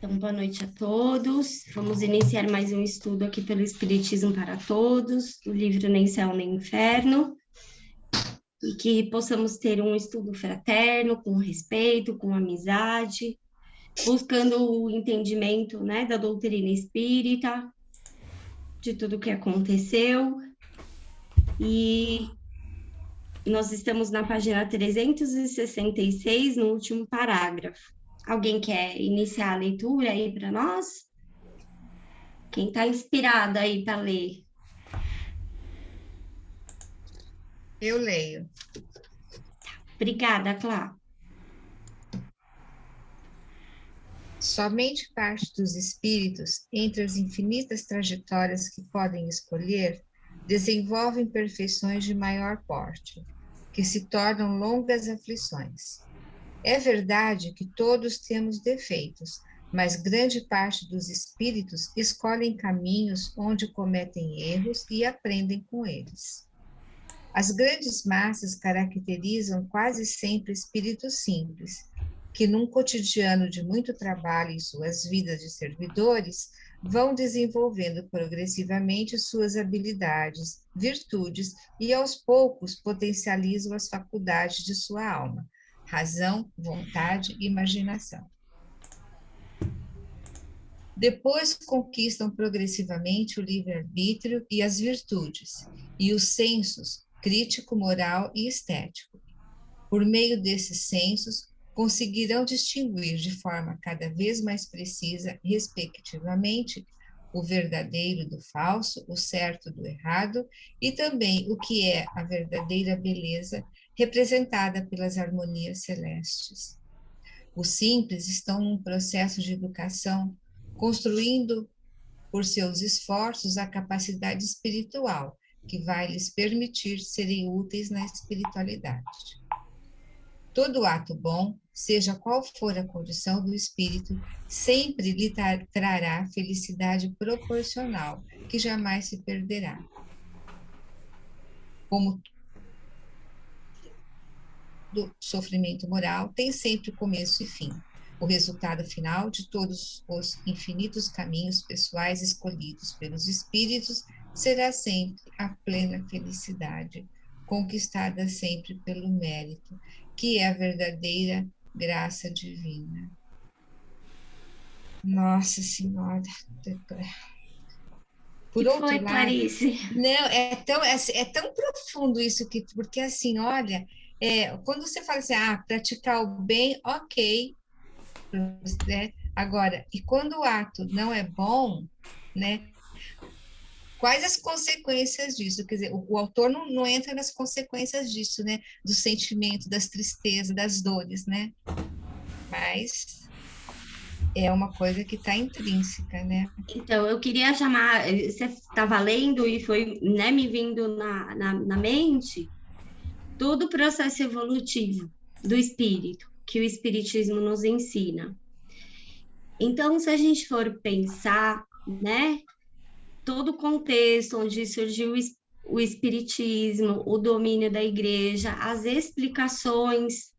Então, boa noite a todos. Vamos iniciar mais um estudo aqui pelo Espiritismo para Todos, do livro Nem Céu nem Inferno, e que possamos ter um estudo fraterno, com respeito, com amizade, buscando o entendimento, né, da doutrina espírita, de tudo o que aconteceu. E nós estamos na página 366, no último parágrafo. Alguém quer iniciar a leitura aí para nós? Quem está inspirado aí para ler? Eu leio. Obrigada, Clá. Somente parte dos espíritos, entre as infinitas trajetórias que podem escolher, desenvolvem perfeições de maior porte, que se tornam longas aflições. É verdade que todos temos defeitos, mas grande parte dos espíritos escolhem caminhos onde cometem erros e aprendem com eles. As grandes massas caracterizam quase sempre espíritos simples, que num cotidiano de muito trabalho em suas vidas de servidores, vão desenvolvendo progressivamente suas habilidades, virtudes e aos poucos potencializam as faculdades de sua alma, razão, vontade e imaginação. Depois conquistam progressivamente o livre-arbítrio e as virtudes, e os sensos crítico, moral e estético. Por meio desses sensos, conseguirão distinguir de forma cada vez mais precisa, respectivamente, o verdadeiro do falso, o certo do errado e também o que é a verdadeira beleza representada pelas harmonias celestes. Os simples estão num processo de educação, construindo por seus esforços a capacidade espiritual, que vai lhes permitir serem úteis na espiritualidade. Todo ato bom, seja qual for a condição do espírito, sempre lhe trará felicidade proporcional, que jamais se perderá. Como do sofrimento moral tem sempre começo e fim. O resultado final de todos os infinitos caminhos pessoais escolhidos pelos espíritos será sempre a plena felicidade, conquistada sempre pelo mérito, que é a verdadeira graça divina. Nossa Senhora. Por Que outro foi, lado, Clarice? não, é tão profundo isso que, porque assim, olha, quando você fala assim, praticar o bem, ok, né? Agora, e quando o ato não é bom, né? Quais as consequências disso? Quer dizer, o autor não entra nas consequências disso, né? Do sentimento, das tristezas, das dores, né? Mas é uma coisa que está intrínseca, né? Então, eu queria chamar, você estava lendo e foi, né, me vindo na mente todo o processo evolutivo do espírito, que o espiritismo nos ensina. Então, se a gente for pensar, né, todo o contexto onde surgiu o espiritismo, o domínio da igreja, as explicações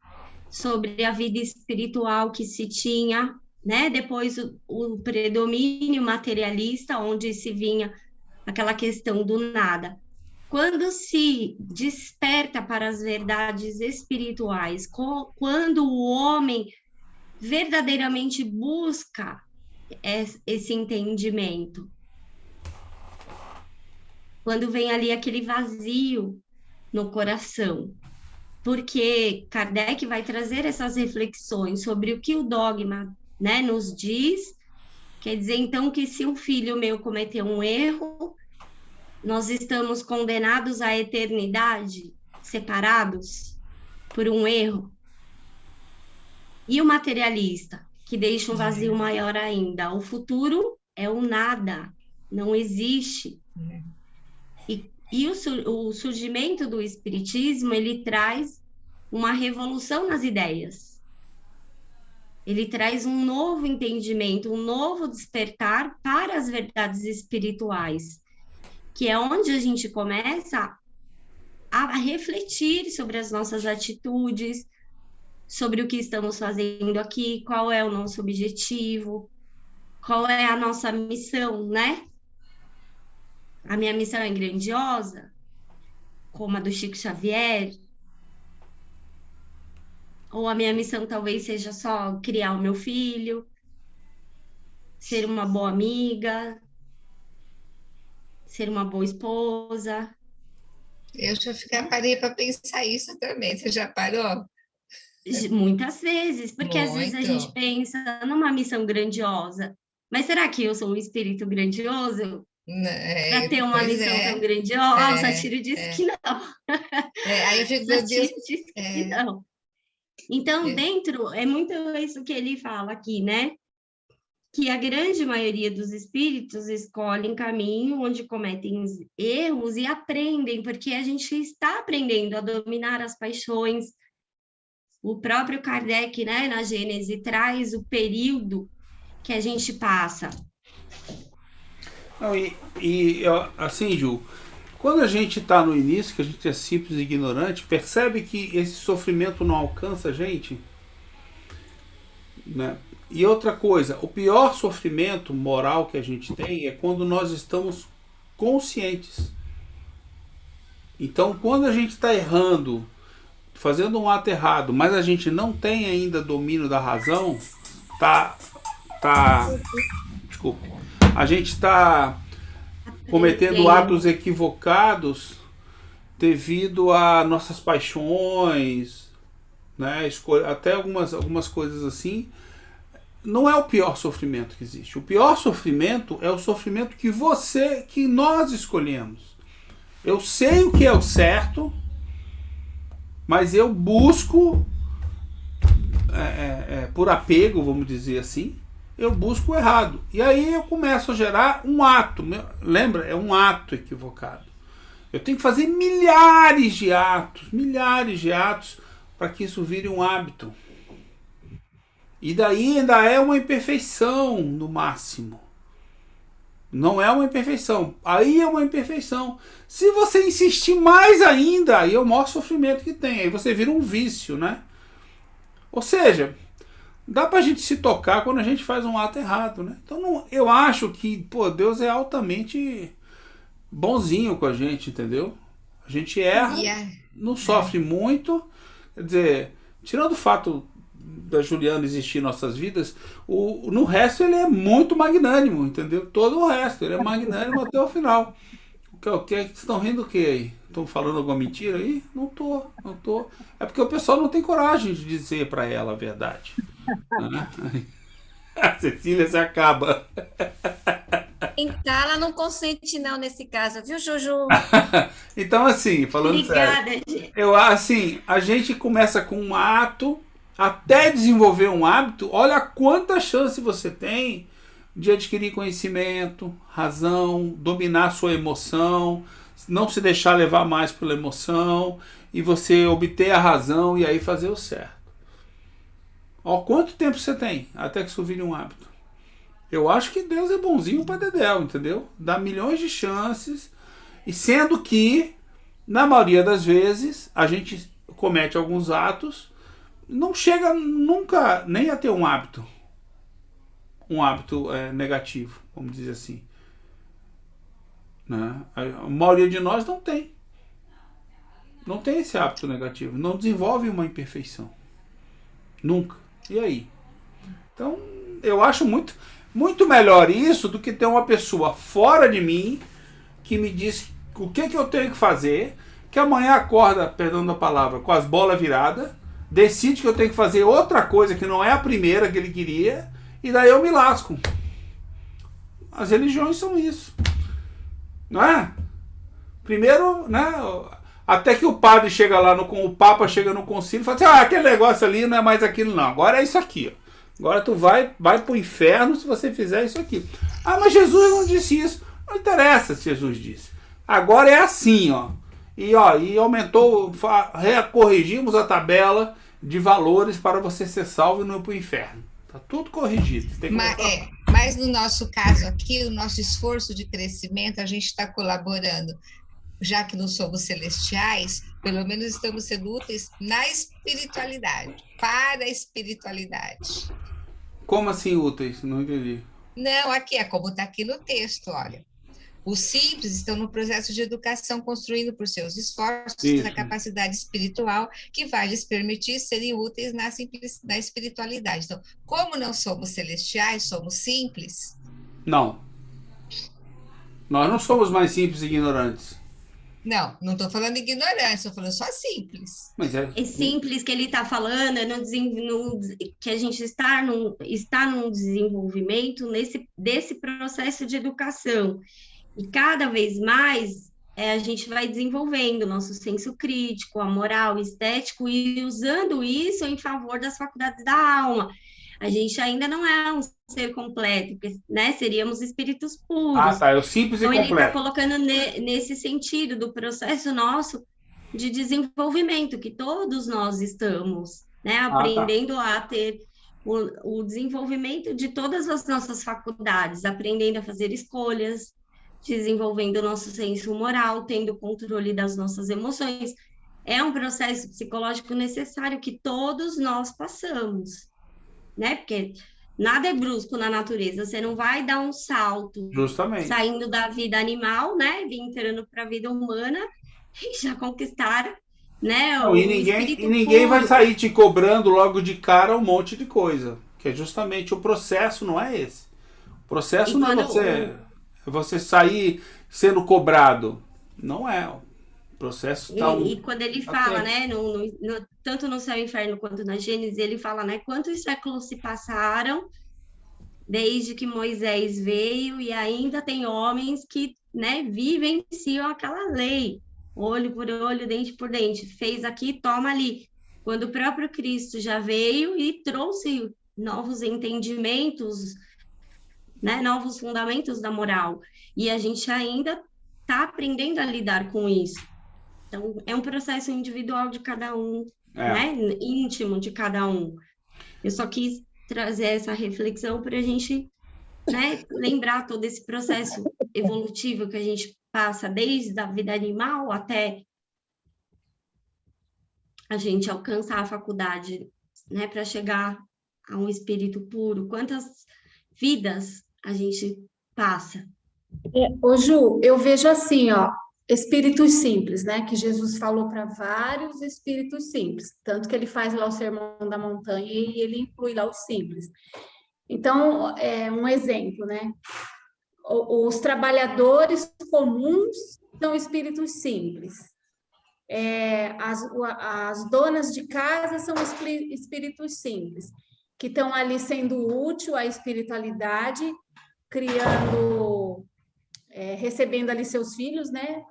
sobre a vida espiritual que se tinha, né? Depois o predomínio materialista, onde se vinha aquela questão do nada. Quando se desperta para as verdades espirituais, quando o homem verdadeiramente busca esse entendimento, quando vem ali aquele vazio no coração, porque Kardec vai trazer essas reflexões sobre o que o dogma, né, nos diz. Quer dizer, então, que se um filho meu cometeu um erro, nós estamos condenados à eternidade, separados por um erro. E o materialista, que deixa um vazio maior ainda, o futuro é o nada, não existe. E o surgimento do espiritismo, ele traz uma revolução nas ideias. Ele traz um novo entendimento, um novo despertar para as verdades espirituais, que é onde a gente começa a refletir sobre as nossas atitudes, sobre o que estamos fazendo aqui, qual é o nosso objetivo. qual é a nossa missão, né? A minha missão é grandiosa, como a do Chico Xavier, ou a minha missão talvez seja só criar o meu filho, ser uma boa amiga, ser uma boa esposa. Eu parei para pensar isso também. Você já parou? Muitas vezes, porque às vezes a gente Muito. pensa numa missão grandiosa, mas será que eu sou um espírito grandioso para ter uma Pois missão tão é, grandiosa? O é, Satiro disse é, que não. Aí eu fico, O meu Deus, Satiro disse que é, não. Então, é, dentro, é muito isso que ele fala aqui, né? Que a grande maioria dos espíritos escolhem caminho onde cometem erros e aprendem, porque a gente está aprendendo a dominar as paixões. O próprio Kardec, né, na Gênese, traz o período que a gente passa. Não, assim, Ju, quando a gente está no início, que a gente é simples e ignorante, percebe que esse sofrimento não alcança a gente, né? E outra coisa, o pior sofrimento moral que a gente tem é quando nós estamos conscientes. Então, quando a gente está errando, fazendo um ato errado, mas a gente não tem ainda domínio da razão, tá, tá, desculpe, a gente está cometendo Aprendendo. atos equivocados devido a nossas paixões, né, até algumas coisas assim. Não é o pior sofrimento que existe. O pior sofrimento é o sofrimento que nós escolhemos. Eu sei o que é o certo, mas eu busco, por apego, vamos dizer assim, eu busco o errado. E aí eu começo a gerar um ato. Lembra? É um ato equivocado. Eu tenho que fazer milhares de atos, para que isso vire um hábito. E daí ainda é uma imperfeição no máximo. Não é uma imperfeição. Aí é uma imperfeição. Se você insistir mais ainda, aí é o maior sofrimento que tem. Aí você vira um vício, né? Ou seja, dá pra gente se tocar quando a gente faz um ato errado, né? Então não, eu acho que, pô, Deus é altamente bonzinho com a gente, entendeu? A gente erra, não sofre muito. Quer dizer, tirando o fato da Juliana existir em nossas vidas, no resto ele é muito magnânimo, entendeu? Todo o resto, ele é magnânimo até o final. Vocês estão rindo o que aí? Estão falando alguma mentira aí? Não tô, não tô. É porque o pessoal não tem coragem de dizer para ela a verdade. Né? A Cecília se acaba. Então, ela não consente não nesse caso, viu, Juju? Então, assim, falando sério, Obrigada, gente. assim, a gente começa com um ato, até desenvolver um hábito, olha quanta chance você tem de adquirir conhecimento, razão, dominar sua emoção, não se deixar levar mais pela emoção, e você obter a razão e aí fazer o certo. Ó, quanto tempo você tem até que isso vire um hábito? Eu acho que Deus é bonzinho para dedéu, entendeu? Dá milhões de chances, e sendo que, na maioria das vezes, a gente comete alguns atos, não chega nunca nem a ter um hábito negativo, vamos dizer assim, né? A maioria de nós não tem esse hábito negativo, não desenvolve uma imperfeição nunca. E aí? Então eu acho muito melhor isso do que ter uma pessoa fora de mim que me diz o que eu tenho que fazer, que amanhã acorda, perdão da palavra, com as bolas viradas, decide que eu tenho que fazer outra coisa que não é a primeira que ele queria, e daí eu me lasco. As religiões são isso. Não é? Primeiro, né? Até que o padre chega lá, o Papa chega no concílio e fala assim, aquele negócio ali não é mais aquilo não, agora é isso aqui. Agora tu vai pro inferno se você fizer isso aqui. Mas Jesus não disse isso. Não interessa se Jesus disse. Agora é assim, ó. E aumentou, corrigimos a tabela de valores para você ser salvo e não ir pro inferno. Tá tudo corrigido. Mas no nosso caso aqui, o nosso esforço de crescimento, a gente está colaborando, já que não somos celestiais, pelo menos estamos sendo úteis na espiritualidade, para a espiritualidade. Como assim úteis? Não entendi. Não, aqui é como está aqui no texto, olha. Os simples estão no processo de educação, construindo por seus esforços a Isso. capacidade espiritual que vai lhes permitir serem úteis na espiritualidade. Então, como não somos celestiais, somos simples. Não. Nós não somos mais simples e ignorantes. Não, não estou falando ignorância, estou falando só simples. Mas é. É simples que ele está falando, é que a gente está num desenvolvimento desse processo de educação. E cada vez mais a gente vai desenvolvendo o nosso senso crítico, a moral, o estético, e usando isso em favor das faculdades da alma. A gente ainda não é um ser completo, porque, né, seríamos espíritos Ah, puros. tá. É o simples e Então, ele está completo. colocando nesse sentido do processo nosso de desenvolvimento, que todos nós estamos, né, Ah, tá. aprendendo a ter o desenvolvimento de todas as nossas faculdades, aprendendo a fazer escolhas, desenvolvendo o nosso senso moral, tendo controle das nossas emoções. É um processo psicológico necessário que todos nós passamos, né? Porque nada é brusco na natureza, você não vai dar um salto Justamente. saindo da vida animal, né? Entrando para a vida humana e já conquistar, né, Não, o e espírito ninguém vai puro. sair te cobrando logo de cara um monte de coisa. Que é justamente o processo, não é esse. O E processo não é quando você sair sendo cobrado. Não é. O processo está quando ele tá fala, tempo. né, tanto no Céu e Inferno quanto na Gênesis, ele fala, né, quantos séculos se passaram desde que Moisés veio e ainda tem homens que, né, vivenciam aquela lei, olho por olho, dente por dente, fez aqui, toma ali. Quando o próprio Cristo já veio e trouxe novos entendimentos, né, novos fundamentos da moral, e a gente ainda está aprendendo a lidar com isso. Então, é um processo individual de cada um, É. né, íntimo de cada um. Eu só quis trazer essa reflexão para a gente, né, lembrar todo esse processo evolutivo que a gente passa desde a vida animal até a gente alcançar a faculdade, né, para chegar a um espírito puro. Quantas vidas a gente passa? Ô Ju, eu vejo assim, ó, espíritos simples, né? Que Jesus falou para vários espíritos simples, tanto que ele faz lá o Sermão da Montanha e ele inclui lá os simples. Então, um exemplo, né? Os trabalhadores comuns são espíritos simples. As donas de casa são espíritos simples, que estão ali sendo útil à espiritualidade, criando, recebendo ali seus filhos, né?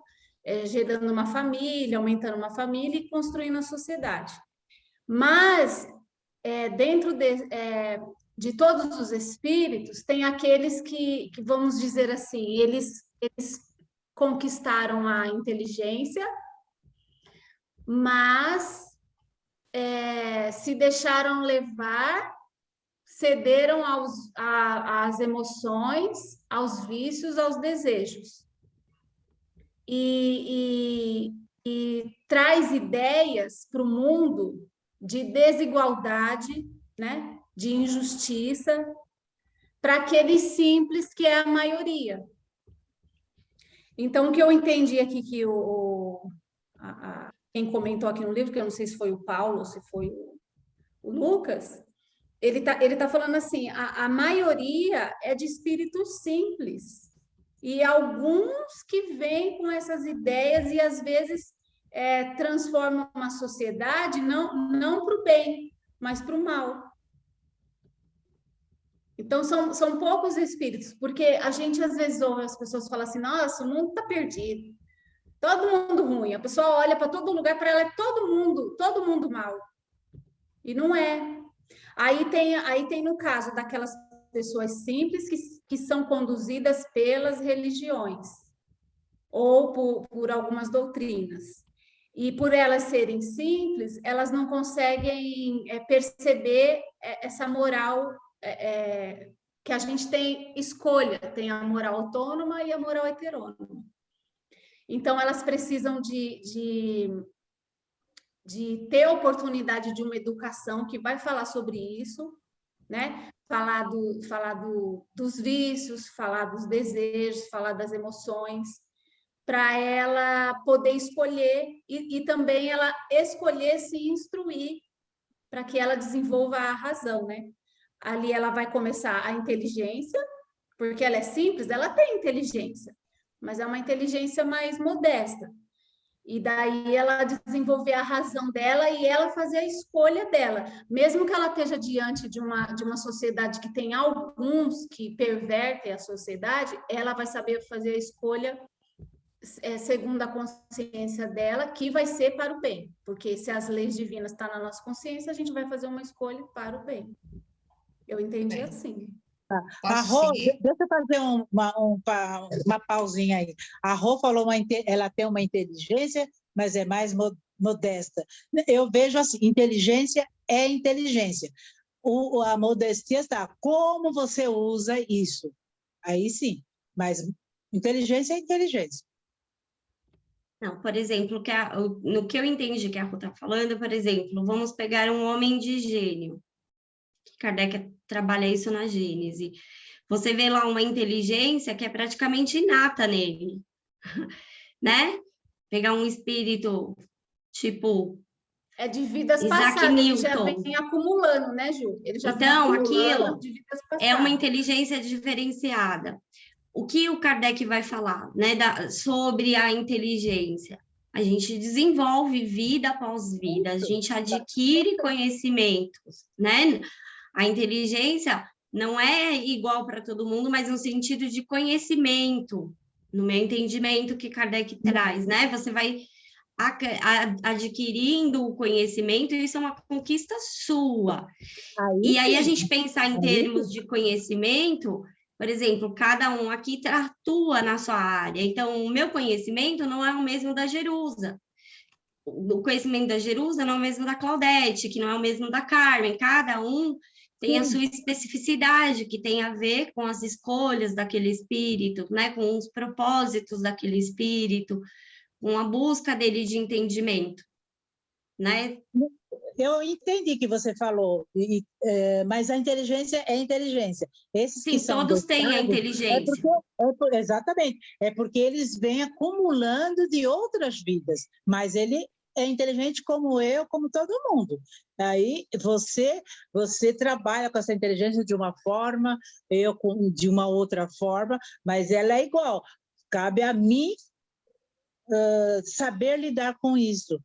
Gerando uma família, aumentando uma família e construindo a sociedade. Mas, dentro de todos os espíritos, tem aqueles que vamos dizer assim, eles conquistaram a inteligência, mas se deixaram levar, cederam às emoções, aos vícios, aos desejos. E traz ideias para o mundo de desigualdade, né? De injustiça, para aqueles simples que é a maioria. Então, o que eu entendi aqui que quem comentou aqui no livro, que eu não sei se foi o Paulo ou se foi o Lucas, ele tá falando assim, a maioria é de espíritos simples, e alguns que vêm com essas ideias e às vezes transformam uma sociedade não para o bem, mas para o mal. Então, são poucos espíritos, porque a gente às vezes ouve as pessoas falar assim, nossa, o mundo está perdido, todo mundo ruim, a pessoa olha para todo lugar, para ela é todo mundo mal. E não é. Aí tem no caso daquelas pessoas simples que são conduzidas pelas religiões ou por algumas doutrinas. E por elas serem simples, elas não conseguem perceber essa moral que a gente tem escolha, tem a moral autônoma e a moral heterônoma. Então, elas precisam de ter oportunidade de uma educação que vai falar sobre isso, né? Dos vícios, falar dos desejos, falar das emoções, para ela poder escolher e também ela escolher se instruir para que ela desenvolva a razão, né? Ali ela vai começar a inteligência, porque ela é simples, ela tem inteligência, mas é uma inteligência mais modesta. E daí ela desenvolver a razão dela e ela fazer a escolha dela. Mesmo que ela esteja diante de uma sociedade que tem alguns que pervertem a sociedade, ela vai saber fazer a escolha segundo a consciência dela, que vai ser para o bem. Porque se as leis divinas estão na nossa consciência, a gente vai fazer uma escolha para o bem. Eu entendi assim. A Rô, deixa eu fazer uma pausinha aí. A Rô falou, ela tem uma inteligência, mas é mais modesta. Eu vejo assim, inteligência é inteligência. A modestia está, como você usa isso? Aí sim, mas inteligência é inteligência. Não, por exemplo, no que eu entendi que a Rô está falando, por exemplo, vamos pegar um homem de gênio. Kardec trabalha isso na Gênese. Você vê lá uma inteligência que é praticamente inata nele, né? Pegar um espírito, tipo... É de vidas Isaac passadas, Newton. ele já vem acumulando, né, Ju? Ele já então, vem aquilo de vidas passadas. é uma inteligência diferenciada. O que o Kardec vai falar, né, sobre a inteligência? A gente desenvolve vida após vida, a gente adquire conhecimentos, né? A inteligência não é igual para todo mundo, mas no sentido de conhecimento, no meu entendimento que Kardec traz, né? Você vai adquirindo o conhecimento e isso é uma conquista sua. E aí a gente pensar em termos de conhecimento, por exemplo, cada um aqui atua na sua área. Então, o meu conhecimento não é o mesmo da Jerusa. O conhecimento da Jerusa não é o mesmo da Claudete, que não é o mesmo da Carmen. Cada um tem a sua especificidade, que tem a ver com as escolhas daquele espírito, né? Com os propósitos daquele espírito, com a busca dele de entendimento, né? Eu entendi que você falou, mas a inteligência é inteligência. Esses Sim, que são todos têm a inteligência. Exatamente, é porque eles vêm acumulando de outras vidas, mas ele é inteligente como eu, como todo mundo. Aí você trabalha com essa inteligência de uma forma, eu de uma outra forma, mas ela é igual. Cabe a mim saber lidar com isso.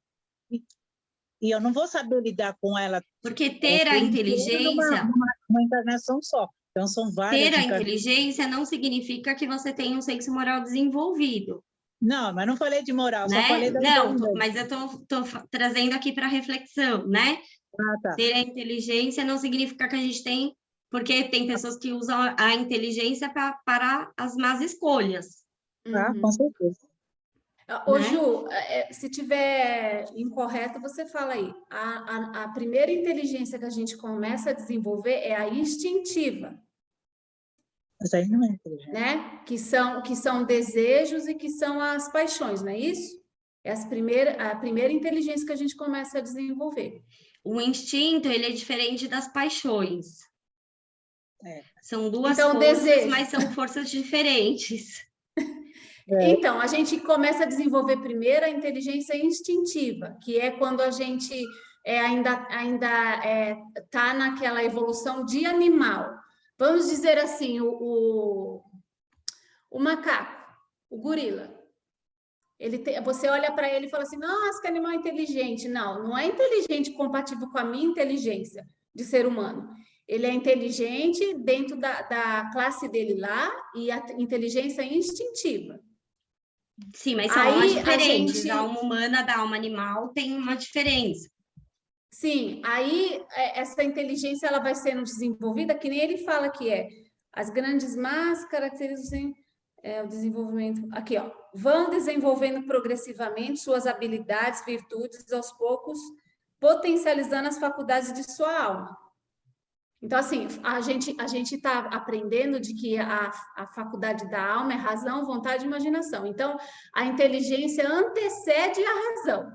E eu não vou saber lidar com ela. Porque ter a inteligência... Uma encarnação só. Então, são várias Ter a inteligência não significa que você tem um senso moral desenvolvido. Não, mas não falei de moral, né? Só falei da mas eu estou trazendo aqui para reflexão, né? Tá. Ter a inteligência não significa que a gente tem... Porque tem pessoas que usam a inteligência para as más escolhas. Com certeza. Ô, Ju, se tiver incorreto, você fala aí. A primeira inteligência que a gente começa a desenvolver é a instintiva. Mas aí não é inteligência. Né? Que são desejos e que são as paixões, não é isso? É a primeira inteligência que a gente começa a desenvolver. O instinto, ele é diferente das paixões. São duas forças, desejo. Mas são forças diferentes. Então, a gente começa a desenvolver primeiro a inteligência instintiva, que é quando a gente ainda está naquela evolução de animal. Vamos dizer assim, o macaco, o gorila. Você olha para ele e fala assim, nossa, que animal inteligente. Não é inteligente compatível com a minha inteligência de ser humano. Ele é inteligente dentro da classe dele lá e a inteligência instintiva. Sim, mas são almas diferentes. A alma humana da alma animal tem uma diferença. Sim, aí essa inteligência ela vai sendo desenvolvida, que nem ele fala que as grandes más caracterizam o desenvolvimento. Aqui, ó, vão desenvolvendo progressivamente suas habilidades, virtudes, aos poucos, potencializando as faculdades de sua alma. Então, assim, a gente está aprendendo de que a faculdade da alma é razão, vontade e imaginação. Então, a inteligência antecede a razão.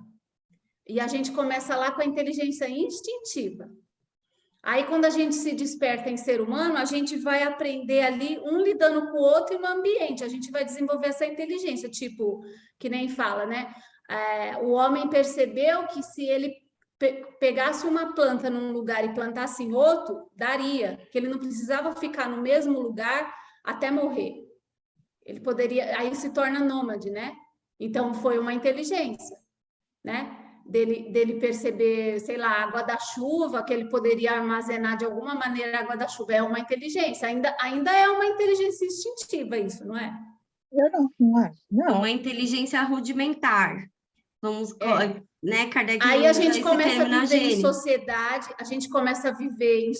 E a gente começa lá com a inteligência instintiva. Aí, quando a gente se desperta em ser humano, a gente vai aprender ali, um lidando com o outro e no ambiente. A gente vai desenvolver essa inteligência, tipo, que nem fala, né? O homem percebeu que se ele pegasse uma planta num lugar e plantasse em outro, daria, que ele não precisava ficar no mesmo lugar até morrer. Ele poderia, aí se torna nômade, né? Então, foi uma inteligência, né? Dele perceber, sei lá, a água da chuva, que ele poderia armazenar de alguma maneira a água da chuva. É uma inteligência, ainda é uma inteligência instintiva isso, não é? Eu não acho, É não. uma inteligência rudimentar. Vamos, né, Kardec Aí a usa gente esse começa termo a na viver em Gênesis.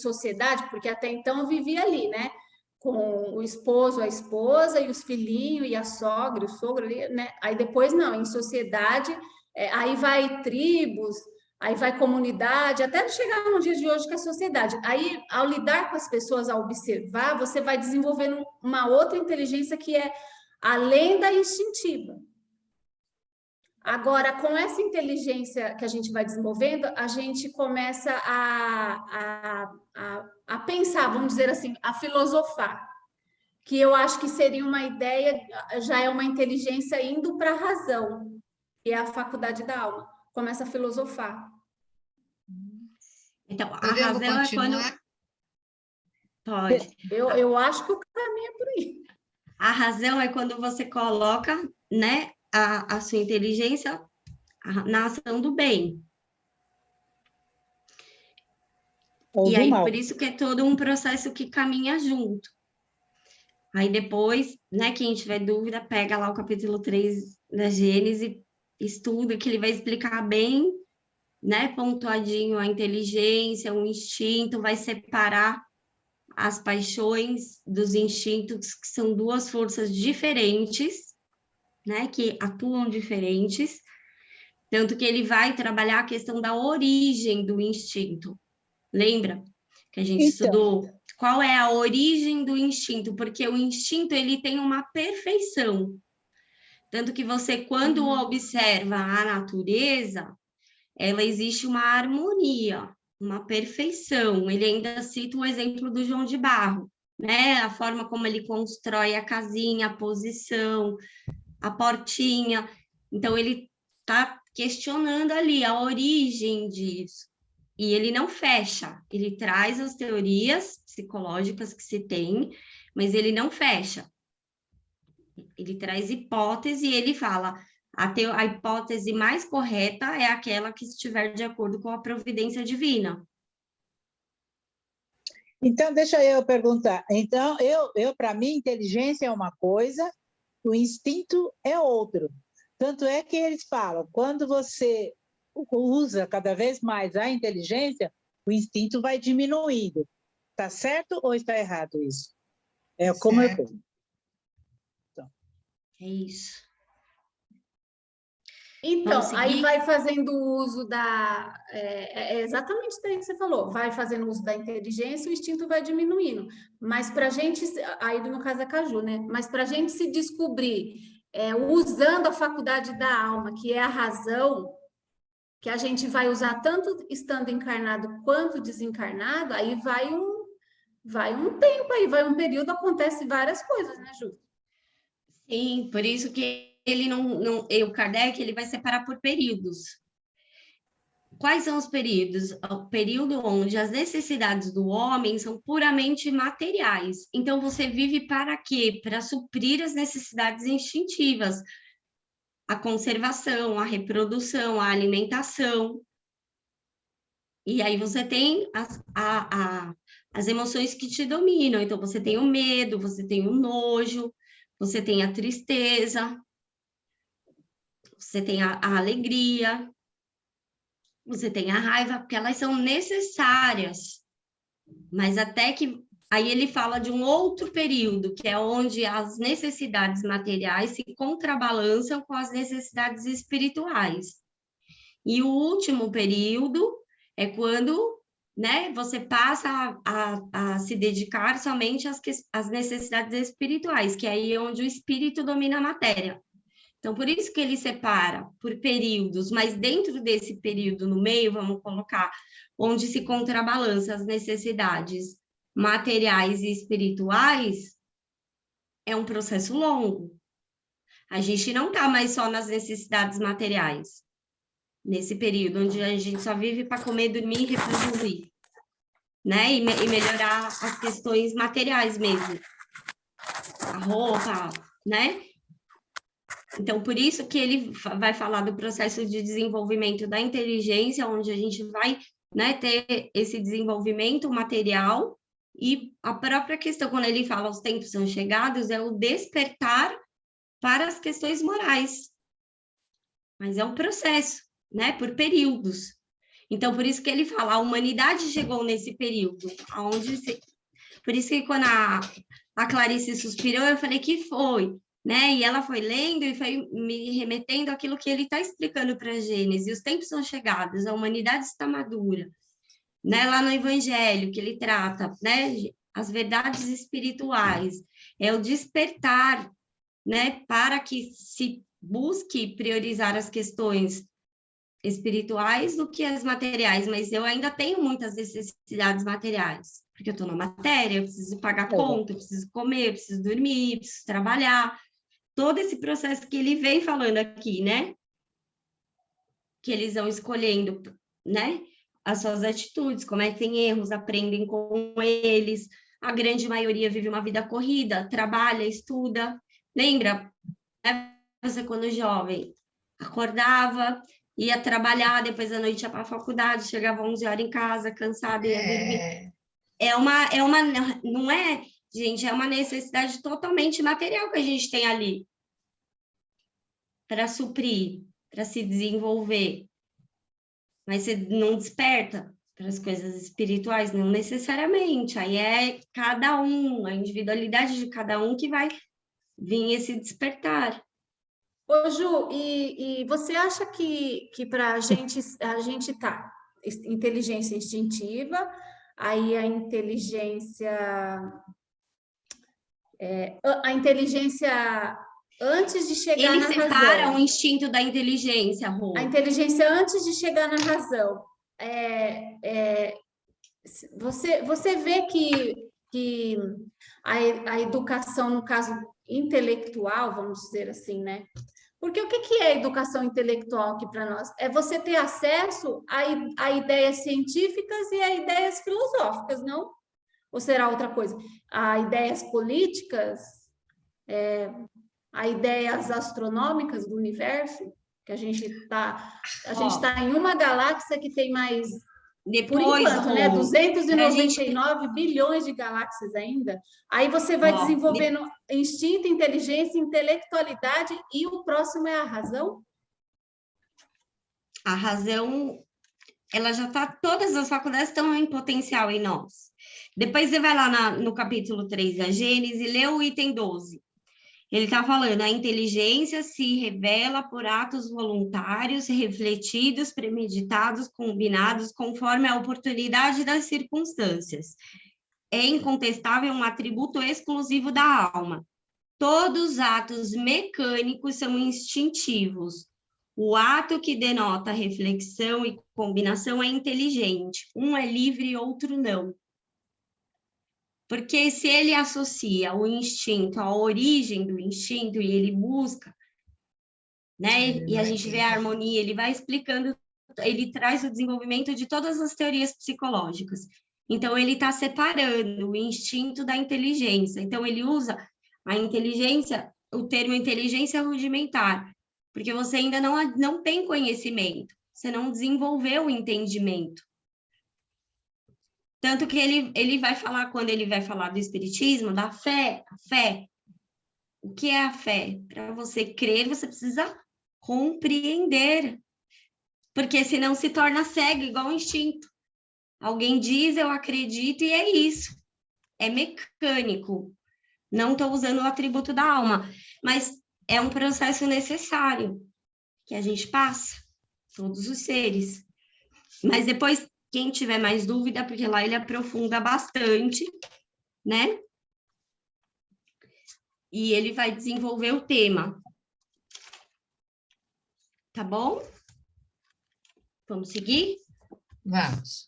sociedade, porque até então eu vivia ali, né? Com o esposo, a esposa, e os filhinhos, e a sogra, o sogro ali, né? Aí depois não, em sociedade, aí vai tribos, aí vai comunidade, até chegar nos dias de hoje que é a sociedade. Aí, ao lidar com as pessoas, ao observar, você vai desenvolvendo uma outra inteligência que é além da instintiva. Agora, com essa inteligência que a gente vai desenvolvendo, a gente começa a pensar, vamos dizer assim, a filosofar, que eu acho que seria uma ideia, já é uma inteligência indo para a razão, que é a faculdade da alma. Começa a filosofar. Então, a Podemos razão é quando... continuar? Pode. Eu acho que o caminho é por aí. A razão é quando você coloca, né, a sua inteligência na ação do bem. Ou E do aí, mal. por isso que é todo um processo que caminha junto. Aí depois, né, quem tiver dúvida, pega lá o capítulo 3 da Gênesis, estuda, que ele vai explicar bem, né, pontuadinho a inteligência, o instinto, vai separar as paixões dos instintos, que são duas forças diferentes, né, que atuam diferentes, tanto que ele vai trabalhar a questão da origem do instinto. Lembra que a gente estudou qual é a origem do instinto? Porque o instinto, ele tem uma perfeição. Tanto que você, quando observa a natureza, ela existe uma harmonia, uma perfeição. Ele ainda cita o exemplo do João de Barro, né? A forma como ele constrói a casinha, a posição, a portinha. Então, ele está questionando ali a origem disso. E ele não fecha, ele traz as teorias psicológicas que se tem, mas ele não fecha. Ele traz hipótese e ele fala, a hipótese mais correta é aquela que estiver de acordo com a providência divina. Então, deixa eu perguntar. Então, para mim, inteligência é uma coisa, o instinto é outro. Tanto é que eles falam, quando você usa cada vez mais a inteligência, o instinto vai diminuindo. Está certo ou está errado isso? É como eu penso. É isso. Então, aí vai fazendo uso exatamente daí que você falou, vai fazendo uso da inteligência, o instinto vai diminuindo. Mas para a gente, aí no caso é Caju, né? Mas para a gente se descobrir, usando a faculdade da alma, que é a razão, que a gente vai usar tanto estando encarnado quanto desencarnado, aí vai um tempo, aí vai um período, acontece várias coisas, né, Ju? Sim, por isso que ele o Kardec, ele vai separar por períodos. Quais são os períodos? O período onde as necessidades do homem são puramente materiais. Então, você vive para quê? Para suprir as necessidades instintivas. A conservação, a reprodução, a alimentação. E aí você tem as emoções que te dominam. Então, você tem o medo, você tem o nojo, você tem a tristeza, você tem a alegria, você tem a raiva, porque elas são necessárias. Mas até que... Aí ele fala de um outro período, que é onde as necessidades materiais se contrabalançam com as necessidades espirituais. E o último período é quando, né, você passa a se dedicar somente às necessidades espirituais, que é aí onde o espírito domina a matéria. Então, por isso que ele separa por períodos, mas dentro desse período no meio, vamos colocar onde se contrabalança as necessidades materiais e espirituais, é um processo longo. A gente não está mais só nas necessidades materiais, nesse período onde a gente só vive para comer, dormir e reproduzir, né? E melhorar as questões materiais mesmo. A roupa, né? Então, por isso que ele vai falar do processo de desenvolvimento da inteligência, onde a gente vai, né, ter esse desenvolvimento material, e a própria questão, quando ele fala os tempos são chegados, é o despertar para as questões morais. Mas é um processo, né, por períodos. Então, por isso que ele fala, a humanidade chegou nesse período, por isso que quando a Clarice suspirou, eu falei que foi, né? E ela foi lendo e foi me remetendo àquilo que ele está explicando para a Gênesis. Os tempos são chegados, a humanidade está madura, né? Lá no Evangelho, que ele trata, né? As verdades espirituais, é o despertar, né? Para que se busque priorizar as questões espirituais do que as materiais, mas eu ainda tenho muitas necessidades materiais, porque eu estou na matéria, eu preciso pagar conta, eu preciso comer, eu preciso dormir, eu preciso trabalhar, todo esse processo que ele vem falando aqui, né? Que eles vão escolhendo, né? As suas atitudes, cometem erros, aprendem com eles, a grande maioria vive uma vida corrida, trabalha, estuda, lembra, né? Você quando jovem, acordava, ia trabalhar, depois da noite ia para a faculdade, chegava 11 horas em casa, cansada, ia dormir. Não é, gente, é uma necessidade totalmente material que a gente tem ali para suprir, para se desenvolver. Mas você não desperta para as coisas espirituais, não necessariamente. Aí é cada um, a individualidade de cada um que vai vir esse despertar. Ô, Ju, e você acha que para a gente tá inteligência instintiva, aí a inteligência antes de chegar na razão. Ele separa o instinto da inteligência, Rô. A inteligência antes de chegar na razão. Você vê que a educação, no caso intelectual, vamos dizer assim, né? Porque o que é educação intelectual aqui para nós? É você ter acesso a ideias científicas e a ideias filosóficas, não? Ou será outra coisa? A ideias políticas, a ideias astronômicas do universo, que a gente está em uma galáxia que tem mais, por enquanto, né? 299 bilhões de galáxias ainda. Aí você vai desenvolvendo instinto, inteligência, intelectualidade, e o próximo é a razão? A razão, ela já está, todas as faculdades estão em potencial em nós. Depois você vai lá no capítulo 3 da Gênesis e lê o item 12. Ele está falando, a inteligência se revela por atos voluntários, refletidos, premeditados, combinados, conforme a oportunidade das circunstâncias. É incontestável um atributo exclusivo da alma. Todos os atos mecânicos são instintivos. O ato que denota reflexão e combinação é inteligente. Um é livre e outro não. Porque se ele associa o instinto à origem do instinto e ele busca, né? E a gente vê a harmonia, ele vai explicando, ele traz o desenvolvimento de todas as teorias psicológicas. Então, ele está separando o instinto da inteligência. Então, ele usa a inteligência, o termo inteligência rudimentar, porque você ainda não tem conhecimento, você não desenvolveu o entendimento. Tanto que ele vai falar, quando ele vai falar do espiritismo, da fé, a fé. O que é a fé? Para você crer, você precisa compreender, porque senão se torna cego, igual o instinto. Alguém diz, eu acredito, e é isso. É mecânico. Não estou usando o atributo da alma, mas é um processo necessário que a gente passa, todos os seres. Mas depois, quem tiver mais dúvida, porque lá ele aprofunda bastante, né? E ele vai desenvolver o tema. Tá bom? Vamos seguir? Vamos.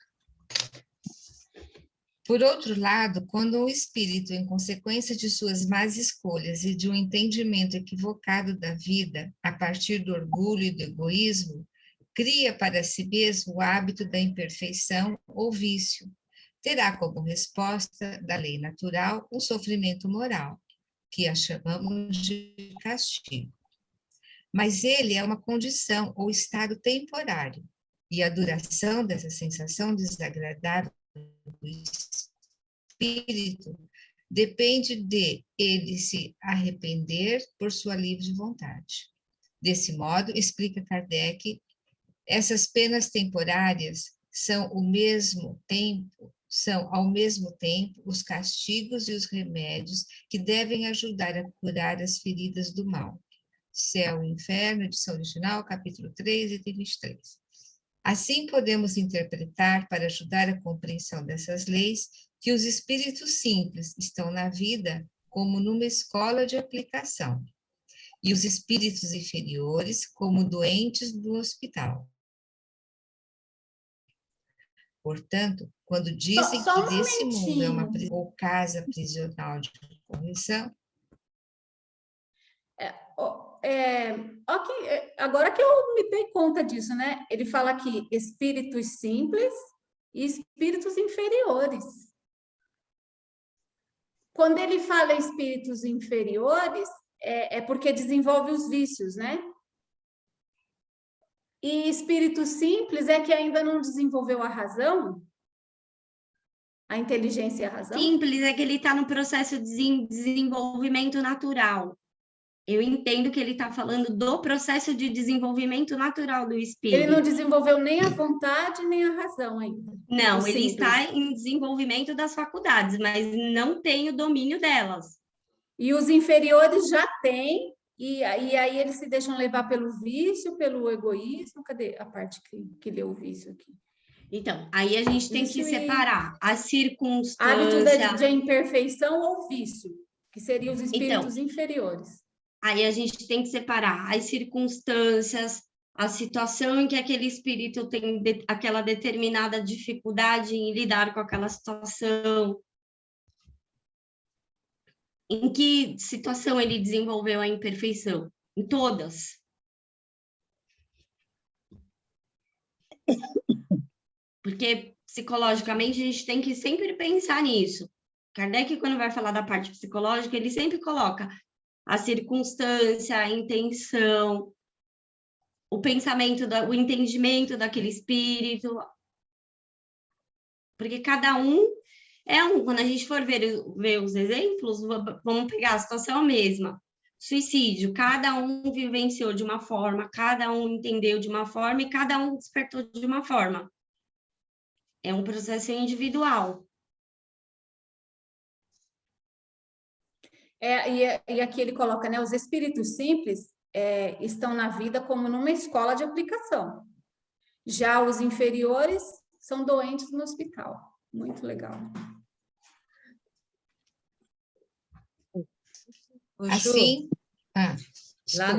Por outro lado, quando o espírito, em consequência de suas más escolhas e de um entendimento equivocado da vida, a partir do orgulho e do egoísmo, cria para si mesmo o hábito da imperfeição ou vício, terá como resposta da lei natural o sofrimento moral, que a chamamos de castigo. Mas ele é uma condição ou estado temporário, e a duração dessa sensação desagradável do espírito depende de ele se arrepender por sua livre vontade. Desse modo, explica Kardec, essas penas temporárias são ao mesmo tempo os castigos e os remédios que devem ajudar a curar as feridas do mal. Céu e Inferno, edição original, capítulo 3, item 23. Assim podemos interpretar, para ajudar a compreensão dessas leis, que os espíritos simples estão na vida como numa escola de aplicação, e os espíritos inferiores como doentes do hospital. Portanto, quando dizem Só um que desse mundo é uma momentinho. casa prisional de correção, Agora que eu me dei conta disso, né? Ele fala aqui espíritos simples e espíritos inferiores. Quando ele fala espíritos inferiores, é porque desenvolve os vícios, né? E espírito simples é que ainda não desenvolveu a razão, a inteligência e a razão. Simples é que ele está no processo de desenvolvimento natural. Eu entendo que ele está falando do processo de desenvolvimento natural do espírito. Ele não desenvolveu nem a vontade, nem a razão ainda. Não, ele está em desenvolvimento das faculdades, mas não tem o domínio delas. E os inferiores já têm, e aí eles se deixam levar pelo vício, pelo egoísmo. Cadê a parte que leu o vício aqui? Então, aí a gente tem que separar as circunstâncias... Hábito de imperfeição ou vício, que seriam os espíritos inferiores. Aí a gente tem que separar as circunstâncias, a situação em que aquele espírito tem aquela determinada dificuldade em lidar com aquela situação. Em que situação ele desenvolveu a imperfeição? Em todas. Porque, psicologicamente, a gente tem que sempre pensar nisso. Kardec, quando vai falar da parte psicológica, ele sempre coloca a circunstância, a intenção, o pensamento, o entendimento daquele espírito. Porque cada um é um. Quando a gente for ver os exemplos, vamos pegar a situação mesma. Suicídio, cada um vivenciou de uma forma, cada um entendeu de uma forma e cada um despertou de uma forma. É um processo individual. E aqui ele coloca, né? Os espíritos simples estão na vida como numa escola de aplicação. Já os inferiores são doentes no hospital. Muito legal. Assim, lá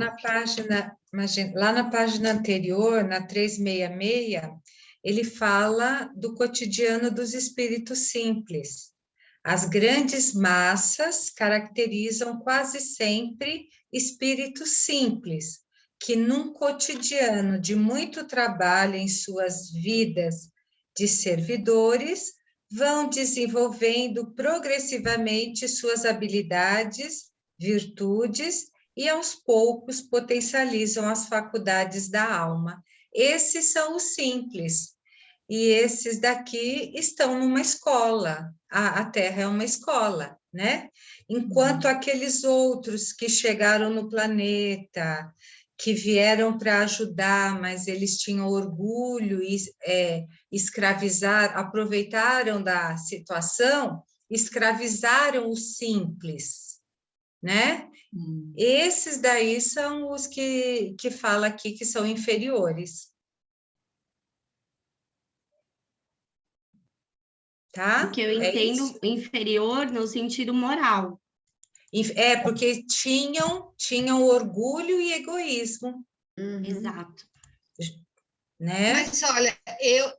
na página anterior, na 366, ele fala do cotidiano dos espíritos simples. As grandes massas caracterizam quase sempre espíritos simples, que num cotidiano de muito trabalho em suas vidas de servidores, vão desenvolvendo progressivamente suas habilidades, virtudes e aos poucos potencializam as faculdades da alma. Esses são os simples. E esses daqui estão numa escola, a Terra é uma escola, né? Enquanto aqueles outros que chegaram no planeta, que vieram para ajudar, mas eles tinham orgulho e aproveitaram da situação, escravizaram os simples, né? Esses daí são os que fala aqui que são inferiores. Tá? Porque eu entendo inferior no sentido moral. Porque tinham orgulho e egoísmo. Exato. né? Mas olha,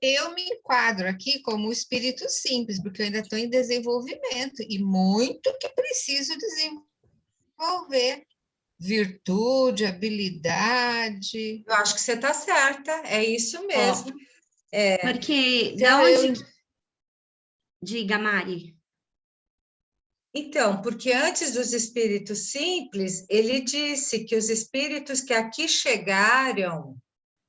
eu me enquadro aqui como espírito simples, porque eu ainda estou em desenvolvimento e muito que preciso desenvolver. Virtude, habilidade. Eu acho que você está certa, é isso mesmo. Porque Então, da onde... Diga, Mari. Então, porque antes dos espíritos simples, ele disse que os espíritos que aqui chegaram,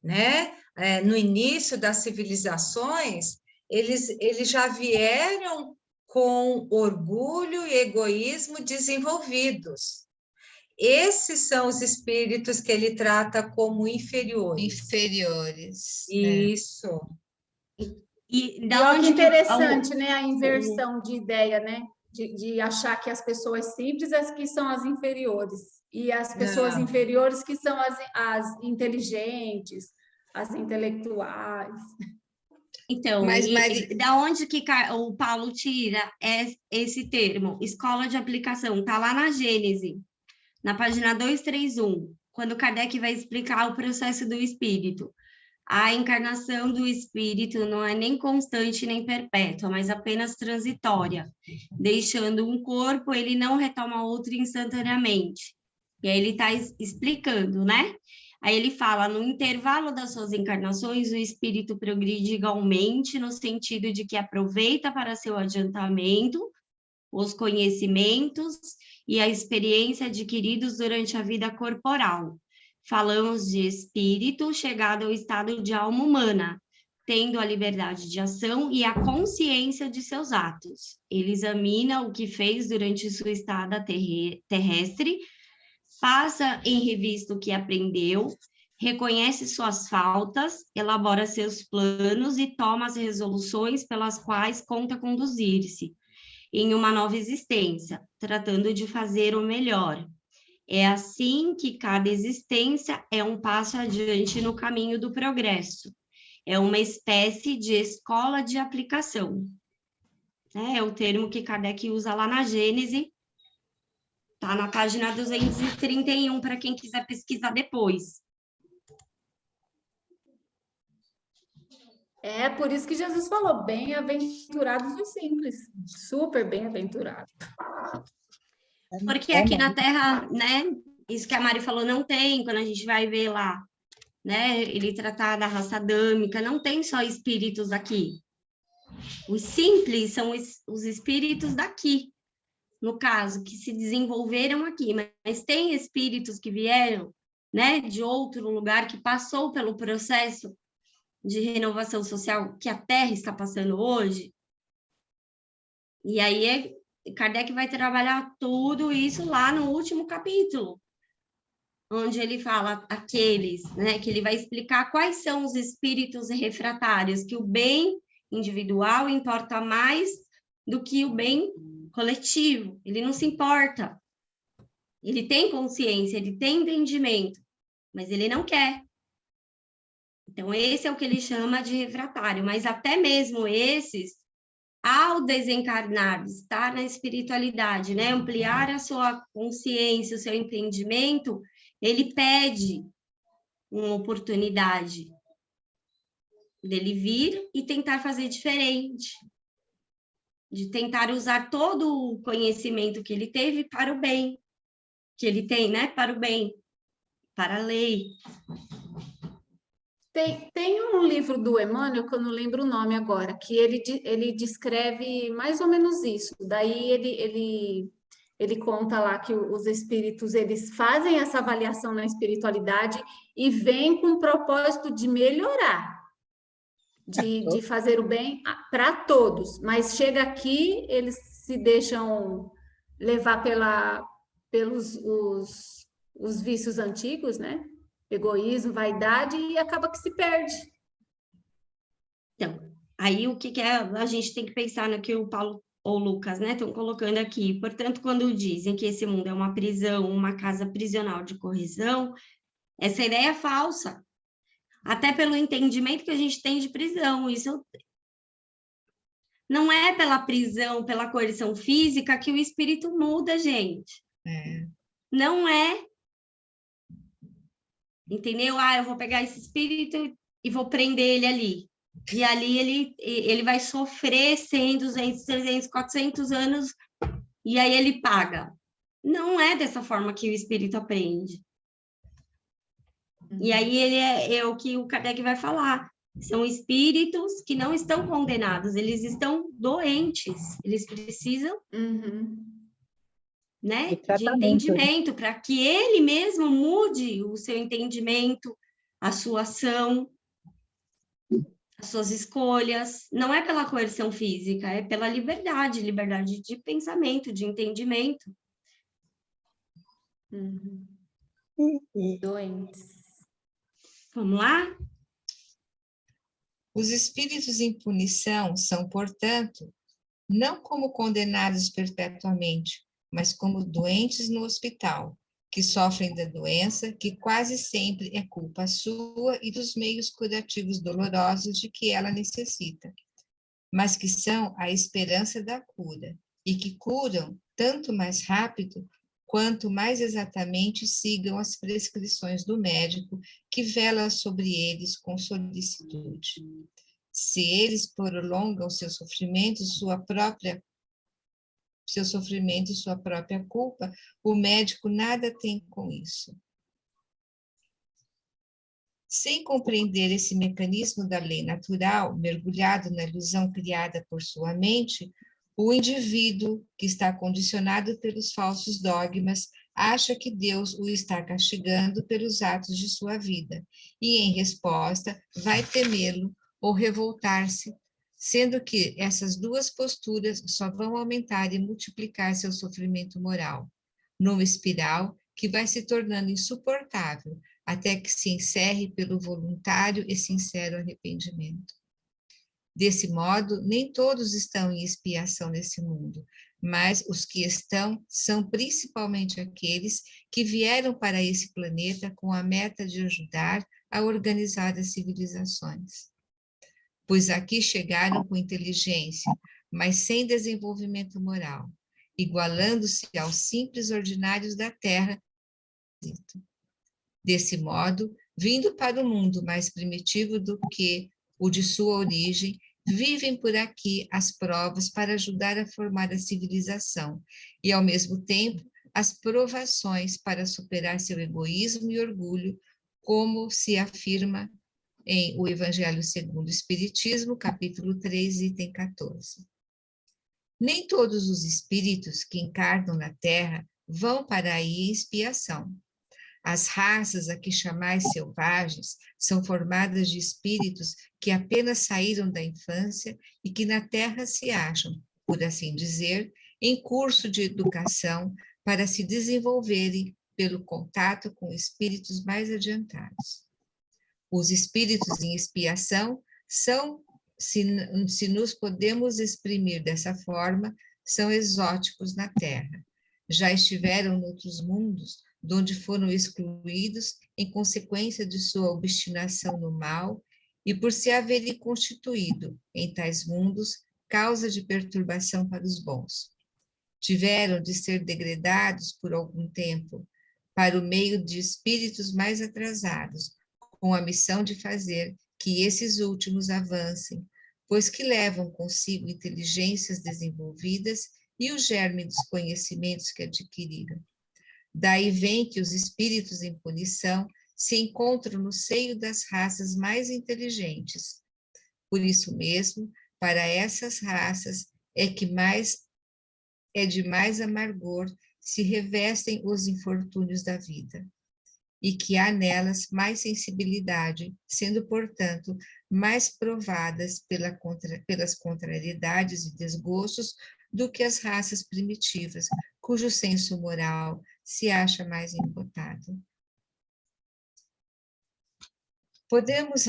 né, no início das civilizações, eles já vieram com orgulho e egoísmo desenvolvidos. Esses são os espíritos que ele trata como inferiores. Inferiores. Isso. E E da olha que onde interessante, né? A inversão de ideia, né? De achar que as pessoas simples que são as inferiores e as pessoas Não. inferiores que são as inteligentes, as intelectuais. Então, Mas, da onde que o Paulo tira esse termo? Escola de aplicação, está lá na Gênese, na página 231, quando Kardec vai explicar o processo do espírito. A encarnação do espírito não é nem constante nem perpétua, mas apenas transitória. Deixando um corpo, ele não retoma outro instantaneamente. E aí ele está explicando, né? Aí ele fala, no intervalo das suas encarnações, o espírito progride igualmente, no sentido de que aproveita para seu adiantamento os conhecimentos e a experiência adquiridos durante a vida corporal. Falamos de espírito chegado ao estado de alma humana, tendo a liberdade de ação e a consciência de seus atos. Ele examina o que fez durante sua estada terrestre, passa em revista o que aprendeu, reconhece suas faltas, elabora seus planos e toma as resoluções pelas quais conta conduzir-se em uma nova existência, tratando de fazer o melhor. É assim que cada existência é um passo adiante no caminho do progresso. É uma espécie de escola de aplicação. É o termo que Kardec usa lá na Gênese, está na página 231, para quem quiser pesquisar depois. É por isso que Jesus falou, bem-aventurados os simples, super bem-aventurados. Porque aqui na Terra, né, isso que a Mari falou, não tem, quando a gente vai ver lá, né, ele tratar da raça adâmica, não tem só espíritos aqui. Os simples são os espíritos daqui, no caso, que se desenvolveram aqui, mas tem espíritos que vieram, né, de outro lugar, que passou pelo processo de renovação social que a Terra está passando hoje. E aí Kardec vai trabalhar tudo isso lá no último capítulo, onde ele fala aqueles, né, que ele vai explicar quais são os espíritos refratários, que o bem individual importa mais do que o bem coletivo. Ele não se importa. Ele tem consciência, ele tem entendimento, mas ele não quer. Então, esse é o que ele chama de refratário, mas até mesmo esses, ao desencarnar, estar na espiritualidade, né, ampliar a sua consciência, o seu entendimento, ele pede uma oportunidade dele vir e tentar fazer diferente, de tentar usar todo o conhecimento que ele teve para o bem, que ele tem, né, para o bem, para a lei. Tem um livro do Emmanuel, que eu não lembro o nome agora, que ele descreve mais ou menos isso. Daí ele conta lá que os espíritos, eles fazem essa avaliação na espiritualidade e vêm com o propósito de melhorar, de fazer o bem para todos. Mas chega aqui, eles se deixam levar pelos os vícios antigos, né? Egoísmo, vaidade, e acaba que se perde. Então, aí o que é, a gente tem que pensar no que o Paulo ou Lucas, né, estão colocando aqui. Portanto, quando dizem que esse mundo é uma prisão, uma casa prisional de correção, essa ideia é falsa. Até pelo entendimento que a gente tem de prisão. Isso não é pela prisão, pela coerção física que o espírito muda, gente. Não é. Entendeu? Eu vou pegar esse espírito e vou prender ele ali. E ali ele vai sofrer 100, 200, 300, 400 anos, e aí ele paga. Não é dessa forma que o espírito aprende. E aí é o que o Kardec vai falar. São espíritos que não estão condenados, eles estão doentes, eles precisam né, de entendimento, para que ele mesmo mude o seu entendimento, a sua ação, as suas escolhas. Não é pela coerção física, é pela liberdade de pensamento, de entendimento. Doentes. Vamos lá? Os espíritos em punição são, portanto, não como condenados perpetuamente, mas como doentes no hospital, que sofrem da doença, que quase sempre é culpa sua e dos meios curativos dolorosos de que ela necessita, mas que são a esperança da cura, e que curam tanto mais rápido quanto mais exatamente sigam as prescrições do médico, que vela sobre eles com solicitude. Se eles prolongam seu sofrimento, sua própria culpa, o médico nada tem com isso. Sem compreender esse mecanismo da lei natural, mergulhado na ilusão criada por sua mente, o indivíduo, que está condicionado pelos falsos dogmas, acha que Deus o está castigando pelos atos de sua vida, e, em resposta, vai temê-lo ou revoltar-se, sendo que essas duas posturas só vão aumentar e multiplicar seu sofrimento moral, numa espiral que vai se tornando insuportável, até que se encerre pelo voluntário e sincero arrependimento. Desse modo, nem todos estão em expiação nesse mundo, mas os que estão são principalmente aqueles que vieram para esse planeta com a meta de ajudar a organizar as civilizações. Pois aqui chegaram com inteligência, mas sem desenvolvimento moral, igualando-se aos simples ordinários da Terra. Desse modo, vindo para o mundo mais primitivo do que o de sua origem, vivem por aqui as provas para ajudar a formar a civilização e, ao mesmo tempo, as provações para superar seu egoísmo e orgulho, como se afirma em O Evangelho segundo o Espiritismo, capítulo 3, item 14. Nem todos os espíritos que encarnam na Terra vão para aí em expiação. As raças a que chamais selvagens são formadas de espíritos que apenas saíram da infância e que na Terra se acham, por assim dizer, em curso de educação para se desenvolverem pelo contato com espíritos mais adiantados. Os espíritos em expiação são, se nos podemos exprimir dessa forma, são exóticos na Terra. Já estiveram noutros mundos, de onde foram excluídos em consequência de sua obstinação no mal e por se haverem constituído, em tais mundos, causa de perturbação para os bons. Tiveram de ser degradados por algum tempo para o meio de espíritos mais atrasados, com a missão de fazer que esses últimos avancem, pois que levam consigo inteligências desenvolvidas e o germe dos conhecimentos que adquiriram. Daí vem que os espíritos em punição se encontram no seio das raças mais inteligentes. Por isso mesmo, para essas raças é de mais amargor se revestem os infortúnios da vida, e que há nelas mais sensibilidade, sendo, portanto, mais provadas pelas contrariedades e desgostos do que as raças primitivas, cujo senso moral se acha mais embotado. Podemos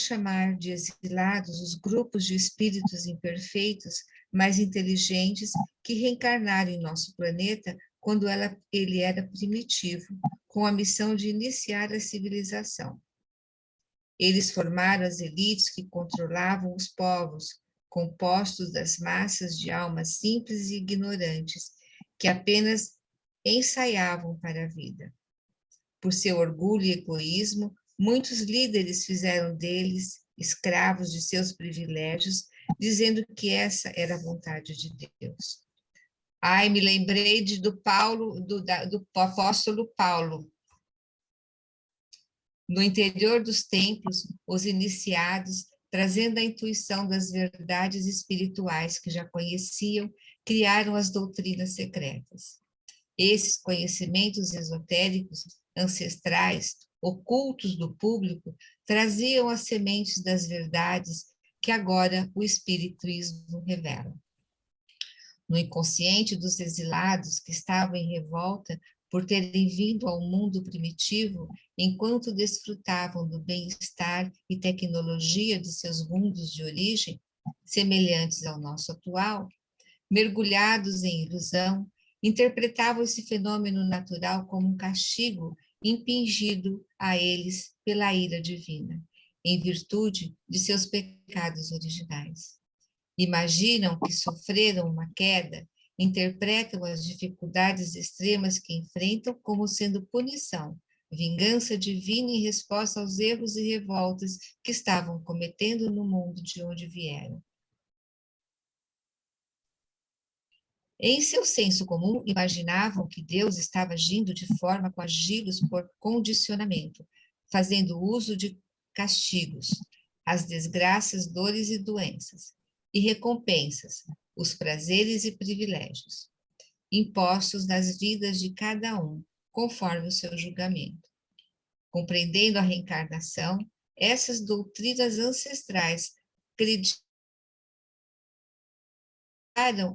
chamar de exilados os grupos de espíritos imperfeitos, mais inteligentes, que reencarnaram em nosso planeta quando ele era primitivo, com a missão de iniciar a civilização. Eles formaram as elites que controlavam os povos, compostos das massas de almas simples e ignorantes, que apenas ensaiavam para a vida. Por seu orgulho e egoísmo, Muitos líderes fizeram deles escravos de seus privilégios, dizendo que essa era a vontade de Deus. Ai, me lembrei do Paulo, do apóstolo Paulo. No interior dos templos, os iniciados, trazendo a intuição das verdades espirituais que já conheciam, criaram as doutrinas secretas. Esses conhecimentos esotéricos, ancestrais, ocultos do público, traziam as sementes das verdades que agora o espiritismo revela. No inconsciente dos exilados que estavam em revolta por terem vindo ao mundo primitivo, enquanto desfrutavam do bem-estar e tecnologia de seus mundos de origem, semelhantes ao nosso atual, mergulhados em ilusão, interpretavam esse fenômeno natural como um castigo impingido a eles pela ira divina, em virtude de seus pecados originais. Imaginam que sofreram uma queda, interpretam as dificuldades extremas que enfrentam como sendo punição, vingança divina em resposta aos erros e revoltas que estavam cometendo no mundo de onde vieram. Em seu senso comum, imaginavam que Deus estava agindo de forma a coagi-los por condicionamento, fazendo uso de castigos, as desgraças, dores e doenças, e recompensas, os prazeres e privilégios, impostos nas vidas de cada um, conforme o seu julgamento. Compreendendo a reencarnação, essas doutrinas ancestrais acreditaram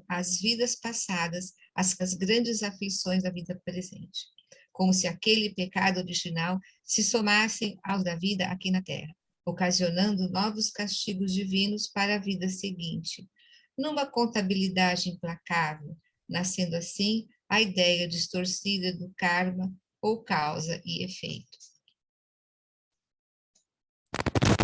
as vidas passadas, as grandes aflições da vida presente, como se aquele pecado original se somasse aos da vida aqui na Terra, ocasionando novos castigos divinos para a vida seguinte, numa contabilidade implacável, nascendo assim a ideia distorcida do karma ou causa e efeito.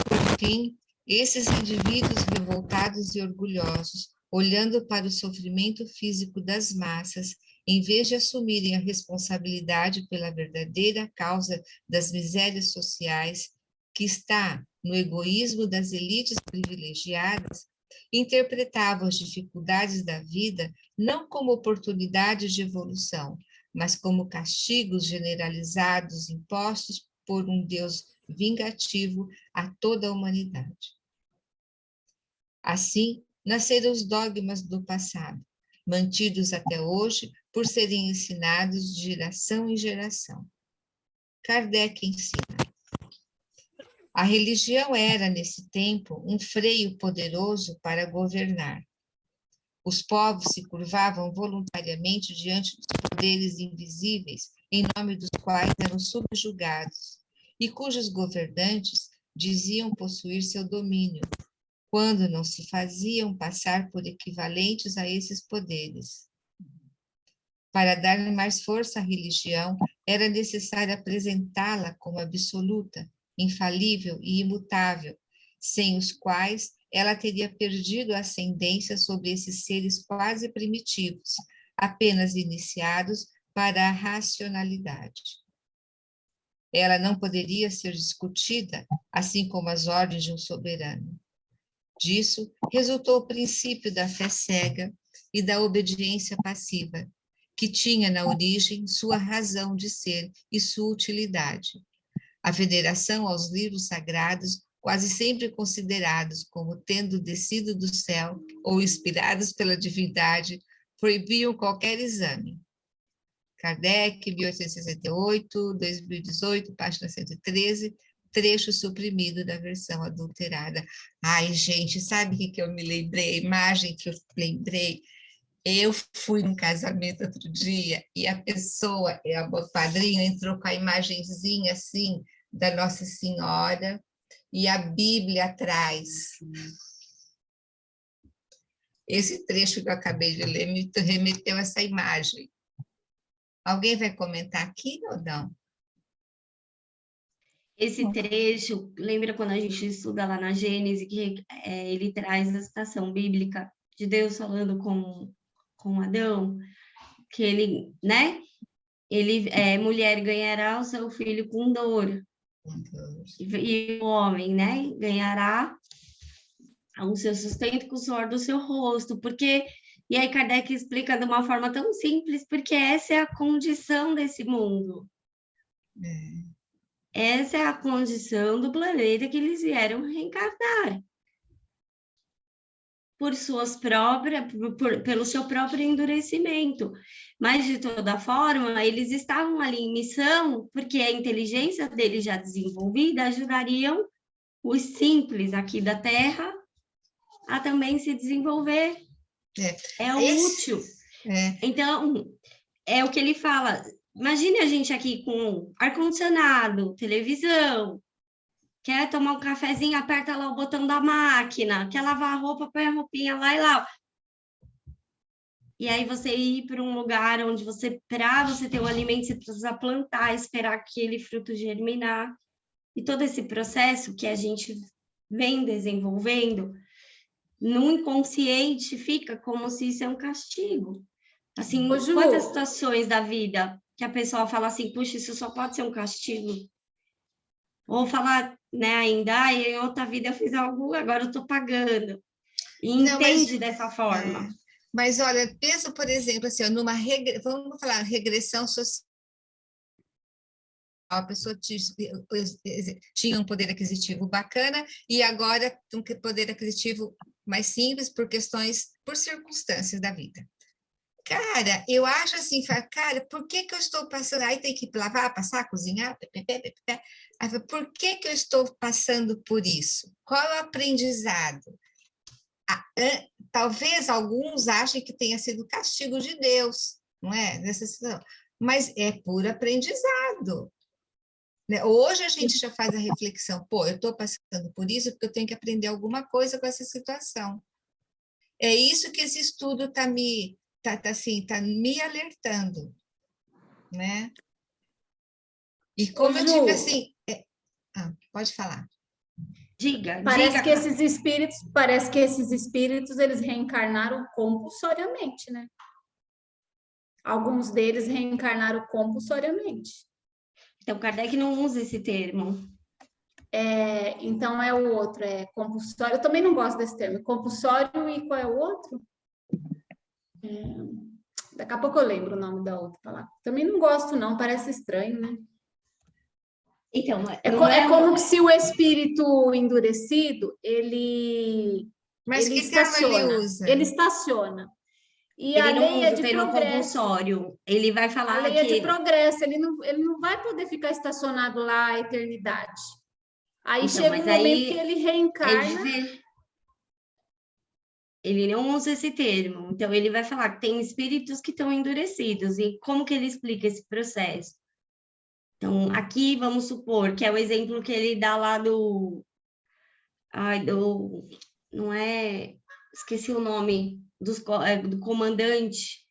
Por fim, esses indivíduos revoltados e orgulhosos, olhando para o sofrimento físico das massas, em vez de assumirem a responsabilidade pela verdadeira causa das misérias sociais, que está no egoísmo das elites privilegiadas, interpretavam as dificuldades da vida não como oportunidades de evolução, mas como castigos generalizados impostos por um Deus vingativo a toda a humanidade. Assim, nasceram os dogmas do passado, mantidos até hoje por serem ensinados de geração em geração. Kardec ensina: a religião era, nesse tempo, um freio poderoso para governar. Os povos se curvavam voluntariamente diante dos poderes invisíveis, em nome dos quais eram subjugados, e cujos governantes diziam possuir seu domínio, quando não se faziam passar por equivalentes a esses poderes. Para dar mais força à religião, era necessário apresentá-la como absoluta, infalível e imutável, sem os quais ela teria perdido a ascendência sobre esses seres quase primitivos, apenas iniciados para a racionalidade. Ela não poderia ser discutida, assim como as ordens de um soberano. Disso resultou o princípio da fé cega e da obediência passiva, que tinha na origem sua razão de ser e sua utilidade. A veneração aos livros sagrados, quase sempre considerados como tendo descido do céu ou inspirados pela divindade, proibiam qualquer exame. Kardec, 1868, 2018, página 113, trecho suprimido da versão adulterada. Ai, gente, sabe o que eu me lembrei? A imagem que eu lembrei? Eu fui num casamento outro dia e a pessoa, o padrinho, entrou com a imagenzinha assim da Nossa Senhora e a Bíblia atrás. Esse trecho que eu acabei de ler me remeteu a essa imagem. Alguém vai comentar aqui ou não? Esse trecho, lembra quando a gente estuda lá na Gênesis, que ele traz a citação bíblica de Deus falando com Adão, que ele, né? Mulher ganhará o seu filho com dor. E o homem, né, ganhará o seu sustento com o suor do seu rosto, porque... E aí Kardec explica de uma forma tão simples, porque essa é a condição desse mundo. Essa é a condição do planeta que eles vieram reencarnar. Por suas próprias, pelo seu próprio endurecimento. Mas, de toda forma, eles estavam ali em missão, porque a inteligência deles já desenvolvida ajudariam os simples aqui da Terra a também se desenvolver. É útil. Então, é o que ele fala. Imagine a gente aqui com ar-condicionado, televisão, quer tomar um cafezinho, aperta lá o botão da máquina, quer lavar a roupa, põe a roupinha lá e lá. E aí você ir para um lugar onde para você ter um alimento, você precisa plantar, esperar aquele fruto germinar. E todo esse processo que a gente vem desenvolvendo, no inconsciente fica como se isso é um castigo. Assim, quantas situações da vida que a pessoa fala assim, puxa, isso só pode ser um castigo. Ou falar, né, ainda, em outra vida eu fiz algo, agora eu estou pagando. E entende dessa forma. Mas, olha, pensa, por exemplo, assim, vamos falar, regressão social. A pessoa tinha um poder aquisitivo bacana e agora um poder aquisitivo mais simples por circunstâncias da vida. Cara, eu acho assim, cara, por que eu estou passando? Aí tem que lavar, passar, cozinhar, Aí, por que eu estou passando por isso? Qual é o aprendizado? Talvez alguns achem que tenha sido castigo de Deus, não é? Nessa situação. Mas é puro aprendizado. Hoje a gente já faz a reflexão, eu estou passando por isso porque eu tenho que aprender alguma coisa com essa situação. É isso que esse estudo está me alertando, né? E como eu digo assim... pode falar. Parece que esses espíritos eles reencarnaram compulsoriamente, né? Alguns deles reencarnaram compulsoriamente. Então, Kardec não usa esse termo. Então, é o outro, é compulsório. Eu também não gosto desse termo. Compulsório e qual é o outro? Daqui a pouco eu lembro o nome da outra palavra. Também não gosto, não. Parece estranho, né? Então, é como se o espírito endurecido, ele estaciona. Ele estaciona. E ele a lei é de progresso. Compulsório. Ele vai falar a lei é de progresso. Ele não vai poder ficar estacionado lá a eternidade. Aí então, chega um momento que ele reencarna. Ele não usa esse termo. Então, ele vai falar que tem espíritos que estão endurecidos. E como que ele explica esse processo? Então, aqui, vamos supor que é o exemplo que ele dá lá não é... Esqueci o nome do comandante.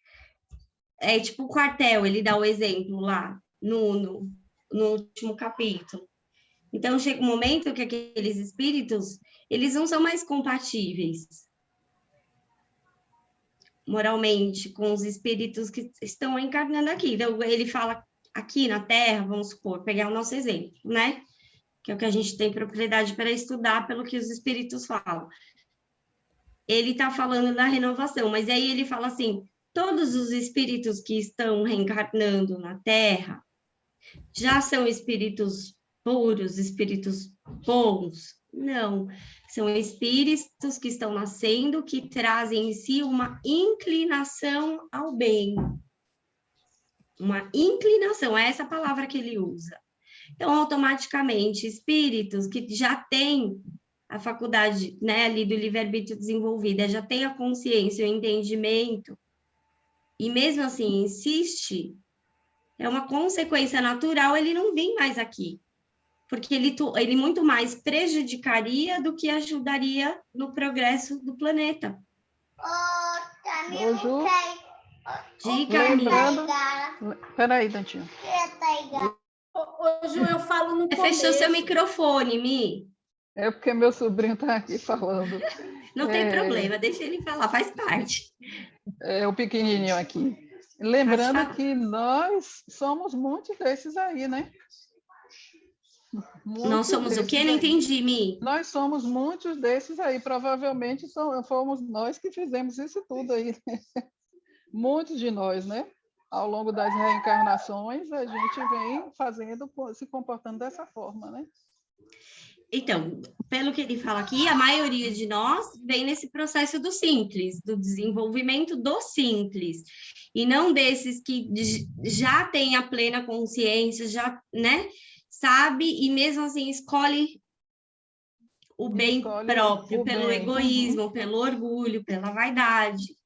É tipo o quartel, ele dá o exemplo lá no último capítulo. Então, chega um momento que aqueles espíritos, eles não são mais compatíveis moralmente com os espíritos que estão encarnando aqui. Então, ele fala aqui na Terra, vamos supor, pegar o nosso exemplo, né? Que é o que a gente tem propriedade para estudar pelo que os espíritos falam. Ele está falando da renovação, mas aí ele fala assim, todos os espíritos que estão reencarnando na Terra já são espíritos puros, espíritos bons? Não, são espíritos que estão nascendo, que trazem em si uma inclinação ao bem. Uma inclinação, é essa palavra que ele usa. Então, automaticamente, espíritos que já têm a faculdade, né, ali do livre-arbítrio desenvolvida, já tem a consciência, o entendimento, e mesmo assim insiste, é uma consequência natural ele não vir mais aqui, porque ele muito mais prejudicaria do que ajudaria no progresso do planeta. Ô, Ju, lembrando... Peraí, Dantinho. Ô, Ju, eu falo no começo. Fechou seu microfone, Mi. É porque meu sobrinho está aqui falando. Não tem problema, deixa ele falar, faz parte. É o pequenininho aqui. Lembrando que nós somos muitos desses aí, né? Nós somos o quê? Não entendi, Mi. Nós somos muitos desses aí, provavelmente fomos nós que fizemos isso tudo aí. Né? Muitos de nós, né? Ao longo das reencarnações, a gente vem fazendo, se comportando dessa forma, né? Então, pelo que ele fala aqui, a maioria de nós vem nesse processo do simples, do desenvolvimento do simples, e não desses que já têm a plena consciência, já, né, sabe, e mesmo assim escolhe o bem próprio, pelo egoísmo, pelo orgulho, pela vaidade.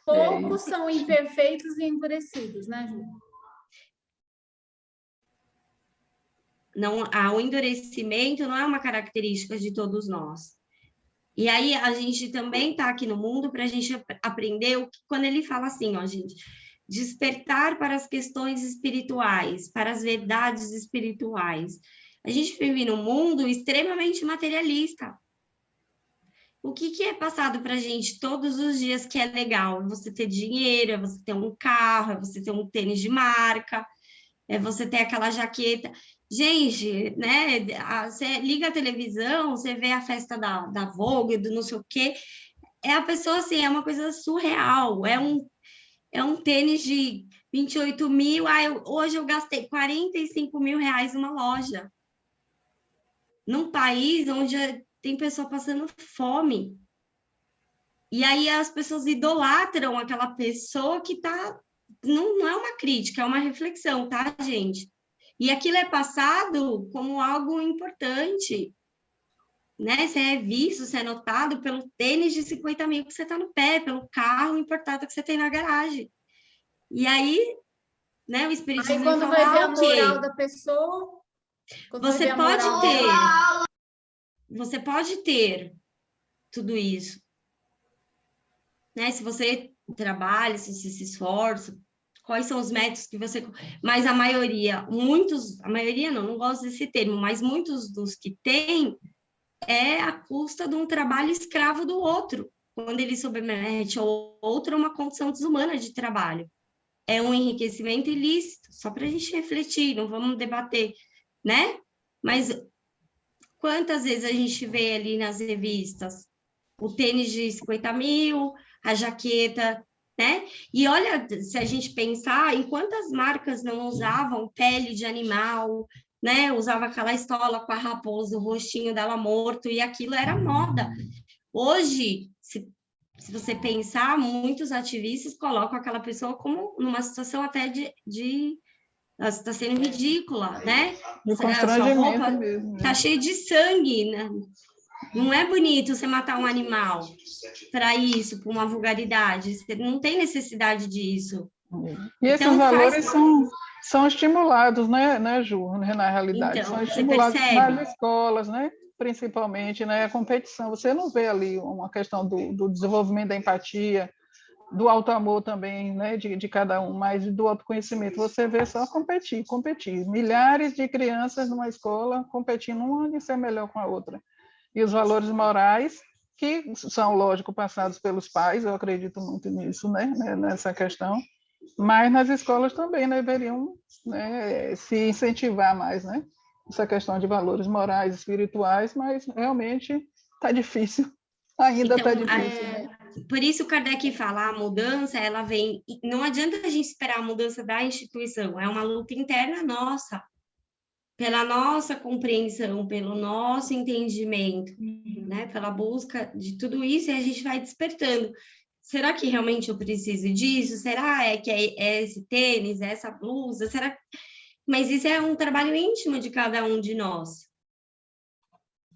Poucos são imperfeitos e endurecidos, né, Ju? Não, o endurecimento não é uma característica de todos nós. E aí a gente também está aqui no mundo para a gente aprender o que, quando ele fala assim, ó, gente, despertar para as questões espirituais, para as verdades espirituais. A gente vive num mundo extremamente materialista. O que é passado para a gente todos os dias que é legal? É você ter dinheiro, é você ter um carro, é você ter um tênis de marca, é você ter aquela jaqueta. Gente, né? Você liga a televisão, você vê a festa da Vogue, do não sei o quê. É a pessoa assim, é uma coisa surreal. É um tênis de 28 mil. Hoje eu gastei 45 mil reais numa loja. Num país onde tem pessoa passando fome. E aí as pessoas idolatram aquela pessoa que tá. Não é uma crítica, é uma reflexão, tá, gente? E aquilo é passado como algo importante, né? Você é visto, você é notado pelo tênis de 50 mil que você está no pé, pelo carro importado que você tem na garagem. E aí, né, o espiritismo aí, quando vai ver a moral da pessoa, você pode ter tudo isso, né? Se você trabalha, se você se esforça, quais são os métodos que você... Mas a maioria não gosto desse termo, mas muitos dos que tem é a custa de um trabalho escravo do outro, quando ele submete ao outro a uma condição desumana de trabalho. É um enriquecimento ilícito, só para a gente refletir, não vamos debater, né? Mas quantas vezes a gente vê ali nas revistas o tênis de 50 mil, a jaqueta, né? E olha, se a gente pensar em quantas marcas não usavam pele de animal, né? Usava aquela estola com a raposa, o rostinho dela morto, e aquilo era moda. Hoje, se você pensar, muitos ativistas colocam aquela pessoa como numa situação até de ela está sendo ridícula, né? De A sua constrangimento roupa mesmo. está cheia de sangue, né? Não é bonito você matar um animal para isso, por uma vulgaridade. Você não tem necessidade disso. E esses então, valores são estimulados, né, Ju? Na realidade, então, são estimulados percebe? nas escolas, né? Principalmente, né? A competição. Você não vê ali uma questão do desenvolvimento da empatia, do auto-amor também, né? De cada um, mas do autoconhecimento. Você vê só competir. Milhares de crianças numa escola competindo uma de ser melhor com a outra. E os valores morais, que são, lógico, passados pelos pais, eu acredito muito nisso, né, nessa questão, mas nas escolas também deveriam, né, se incentivar mais, né, essa questão de valores morais, espirituais, mas realmente está difícil, ainda está difícil. Né? Por isso o Kardec fala, a mudança, ela vem, não adianta a gente esperar a mudança da instituição, é uma luta interna nossa, pela nossa compreensão, pelo nosso entendimento, né? Pela busca de tudo isso, e a gente vai despertando. Será que realmente eu preciso disso? Será que é esse tênis, é essa blusa? Será? Mas isso é um trabalho íntimo de cada um de nós.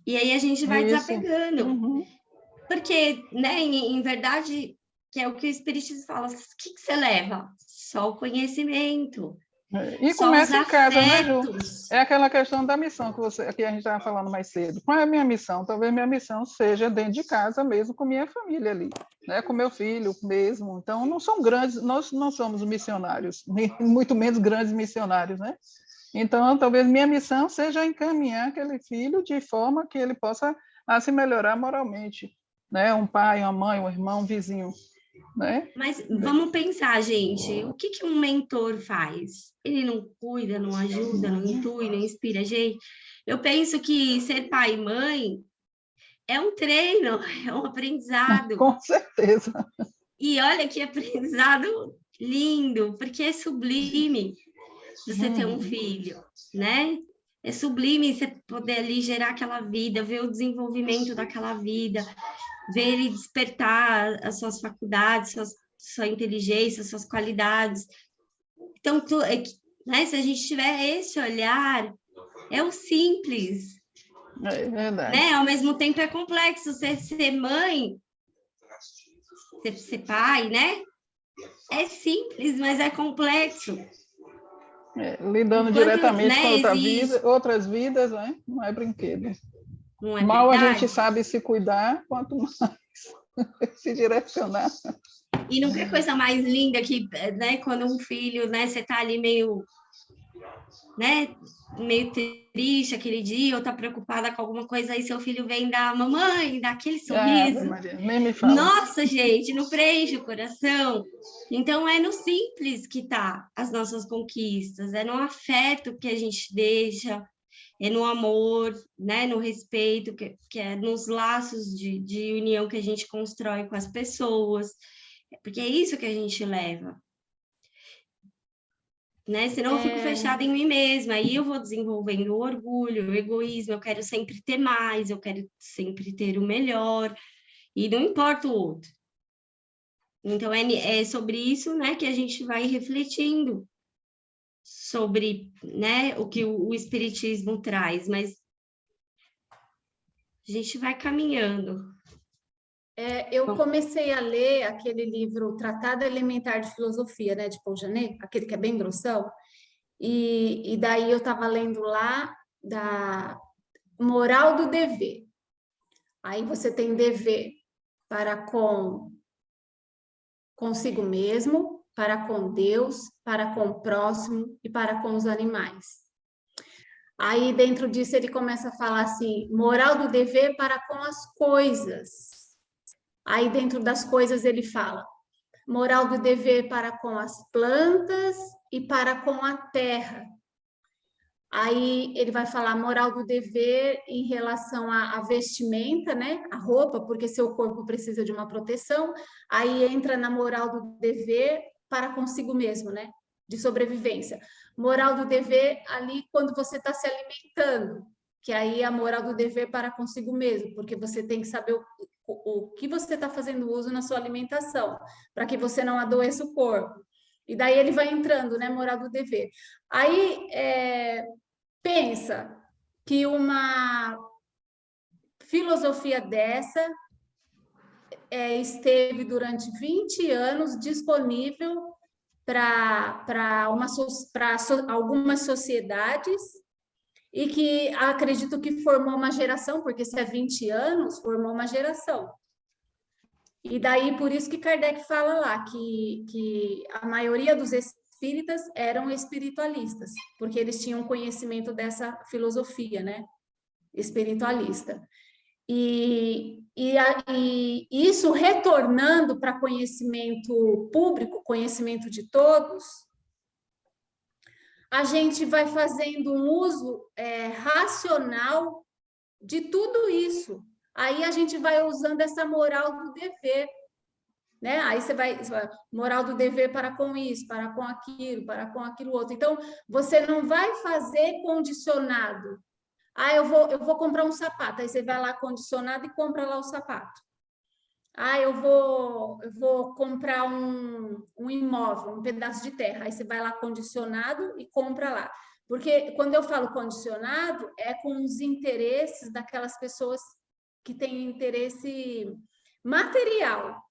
E aí a gente vai desapegando. Uhum. Porque, né, em verdade, que é o que o Espiritismo fala, o que você leva? Só o conhecimento. E começa em casa, né, Ju? É aquela questão da missão que a gente estava falando mais cedo. Qual é a minha missão? Talvez minha missão seja dentro de casa mesmo, com minha família ali, né? Com meu filho mesmo. Então, não são grandes, nós não somos missionários, muito menos grandes missionários, né? Então, talvez minha missão seja encaminhar aquele filho de forma que ele possa se melhorar moralmente, né? Um pai, uma mãe, um irmão, um vizinho. né? Mas vamos pensar, gente, o que que um mentor faz? Ele não cuida, não ajuda, não intui, não inspira a gente? Eu penso que ser pai e mãe é um treino, é um aprendizado. Com certeza. E olha que aprendizado lindo, porque é sublime você ter um filho, né? É sublime você poder ali gerar aquela vida, ver o desenvolvimento daquela vida, ver ele despertar as suas faculdades, sua inteligência, suas qualidades. Então, né, se a gente tiver esse olhar, é o simples, É verdade. né? Ao mesmo tempo é complexo você ser mãe, ser pai, né? É simples, mas é complexo. Lidando Enquanto, diretamente né, com existe... outras vidas, né? Não é brinquedo. Não é Mal verdade? a gente sabe se cuidar, quanto mais se direcionar. E não é coisa mais linda que, né, quando um filho, né, você tá ali meio, né, meio triste aquele dia, ou tá preocupada com alguma coisa, aí seu filho vem dar mamãe, dá aquele sorriso. Maria, nem me fala. Nossa, gente, não preenche o coração. Então, é no simples que tá as nossas conquistas, é no afeto que a gente deixa, é no amor, né, no respeito, que é nos laços de união que a gente constrói com as pessoas, porque é isso que a gente leva. Né? Senão eu fico fechada em mim mesma, aí eu vou desenvolvendo o orgulho, o egoísmo, eu quero sempre ter mais, eu quero sempre ter o melhor, e não importa o outro. Então, é sobre isso, né, que a gente vai refletindo sobre, né, o que o Espiritismo traz, mas a gente vai caminhando. Eu comecei a ler aquele livro Tratado Elementar de Filosofia, né, de Paul Janet, aquele que é bem grossão, e daí eu estava lendo lá da moral do dever. Aí você tem dever para consigo mesmo, para com Deus, para com o próximo e para com os animais. Aí dentro disso ele começa a falar assim, moral do dever para com as coisas. Aí, dentro das coisas, ele fala moral do dever para com as plantas e para com a terra. Aí, ele vai falar moral do dever em relação à vestimenta, né? A roupa, porque seu corpo precisa de uma proteção. Aí, entra na moral do dever para consigo mesmo, né? De sobrevivência. Moral do dever ali quando você está se alimentando, que aí é a moral do dever para consigo mesmo, porque você tem que saber o que você está fazendo uso na sua alimentação, para que você não adoeça o corpo. E daí ele vai entrando, né, moral do dever. Aí, pensa que uma filosofia dessa esteve durante 20 anos disponível para algumas sociedades, e que acredito que formou uma geração, porque se é 20 anos, formou uma geração. E daí, por isso que Kardec fala lá, que a maioria dos espíritas eram espiritualistas, porque eles tinham conhecimento dessa filosofia, né, espiritualista. E isso retornando para conhecimento público, conhecimento de todos, a gente vai fazendo um uso racional de tudo isso. Aí a gente vai usando essa moral do dever, né? Aí você vai moral do dever para com isso, para com aquilo outro. Então, você não vai fazer condicionado. Ah, eu vou comprar um sapato. Aí você vai lá condicionado e compra lá o sapato. Ah, eu vou comprar um imóvel, um pedaço de terra. Aí você vai lá condicionado e compra lá. Porque quando eu falo condicionado, é com os interesses daquelas pessoas que têm interesse material.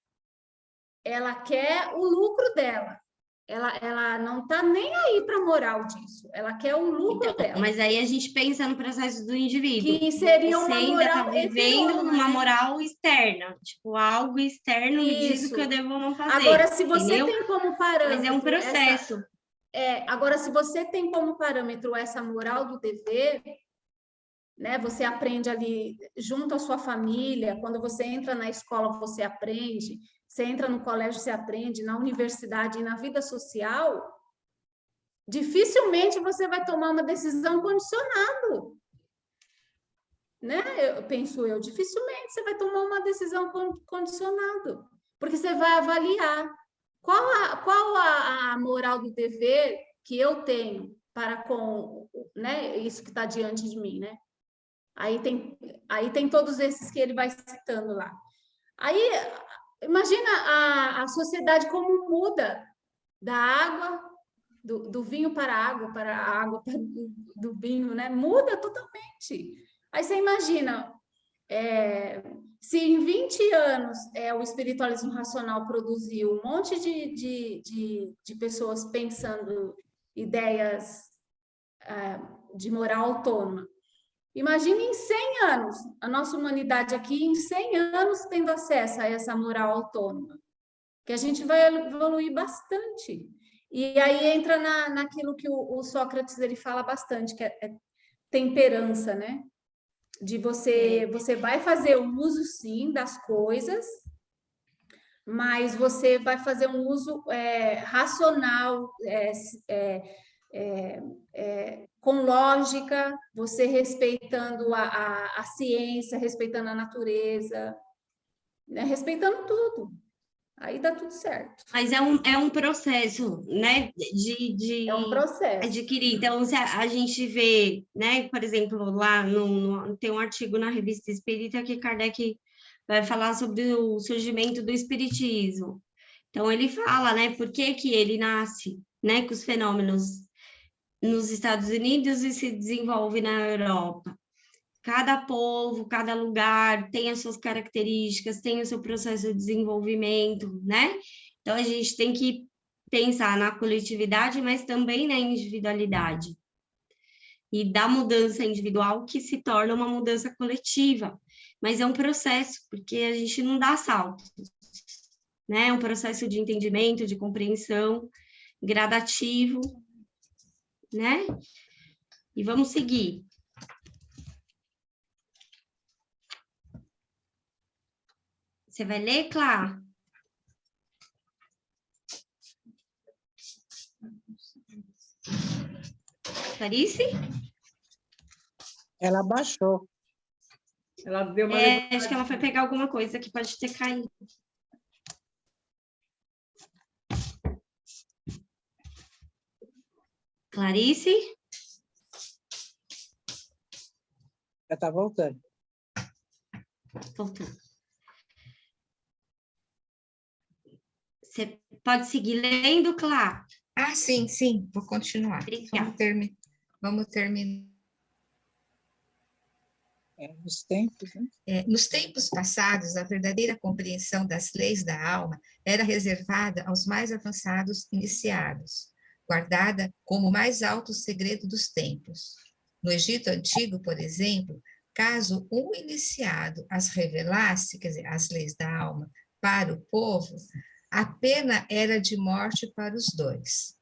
Ela quer o lucro dela. Ela não está nem aí para a moral disso. Ela quer o lucro dela. Mas aí a gente pensa no processo do indivíduo. Que seria uma Você moral ainda está vivendo numa moral externa. Tipo, algo externo me diz o que eu devo ou não fazer. Agora, se você entendeu? tem como parâmetro... Mas é um processo. Agora, se você tem como parâmetro essa moral do dever, né? Você aprende ali junto à sua família, quando você entra na escola, você aprende, você entra no colégio, você aprende, na universidade e na vida social, dificilmente você vai tomar uma decisão condicionado, né? Penso eu, dificilmente você vai tomar uma decisão condicionado, porque você vai avaliar qual a moral do dever que eu tenho para com, né, isso que está diante de mim, né? Aí tem todos esses que ele vai citando lá. Aí, imagina a sociedade como muda da água, do vinho para a água do vinho, né? Muda totalmente. Aí você imagina, se em 20 anos o espiritualismo racional produziu um monte de pessoas pensando ideias de moral autônoma, imagine em 100 anos, a nossa humanidade aqui, em 100 anos, tendo acesso a essa moral autônoma, que a gente vai evoluir bastante. E aí entra naquilo que o Sócrates ele fala bastante, que é temperança, né? De você vai fazer um uso, sim, das coisas, mas você vai fazer um uso racional, com lógica, você respeitando a ciência, respeitando a natureza, né? Respeitando tudo. Aí dá tudo certo. Mas é um processo, né? É um processo. Adquirir. Então, se a gente vê, né? Por exemplo, lá tem um artigo na Revista Espírita que Kardec vai falar sobre o surgimento do espiritismo. Então, ele fala, né? Por que ele nasce, né? Com os fenômenos nos Estados Unidos e se desenvolve na Europa. Cada povo, cada lugar tem as suas características, tem o seu processo de desenvolvimento, né? Então, a gente tem que pensar na coletividade, mas também na individualidade. E da mudança individual que se torna uma mudança coletiva. Mas é um processo, porque a gente não dá saltos, né? É um processo de entendimento, de compreensão, gradativo, né? E vamos seguir. Você vai ler, Clá? Clarice? Ela baixou. Ela deu uma acho que ela foi pegar alguma coisa que pode ter caído. Clarice? Já está voltando. Voltando. Você pode seguir lendo, Clá? Ah, sim, vou continuar. Obrigada. Vamos terminar. Nos tempos, né? Nos tempos passados, a verdadeira compreensão das leis da alma era reservada aos mais avançados iniciados, guardada como o mais alto segredo dos tempos. No Egito Antigo, por exemplo, caso um iniciado as revelasse, quer dizer, as leis da alma, para o povo, a pena era de morte para os dois.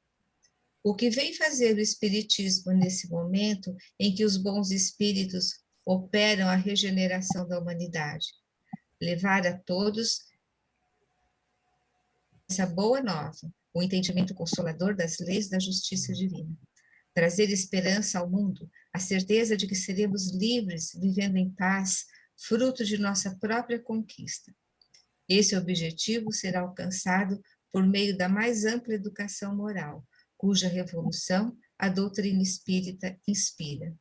O que vem fazer o Espiritismo nesse momento em que os bons espíritos operam a regeneração da humanidade? Levar a todos essa boa nova, o entendimento consolador das leis da justiça divina. Trazer esperança ao mundo, a certeza de que seremos livres, vivendo em paz, fruto de nossa própria conquista. Esse objetivo será alcançado por meio da mais ampla educação moral, cuja revolução a doutrina espírita inspira.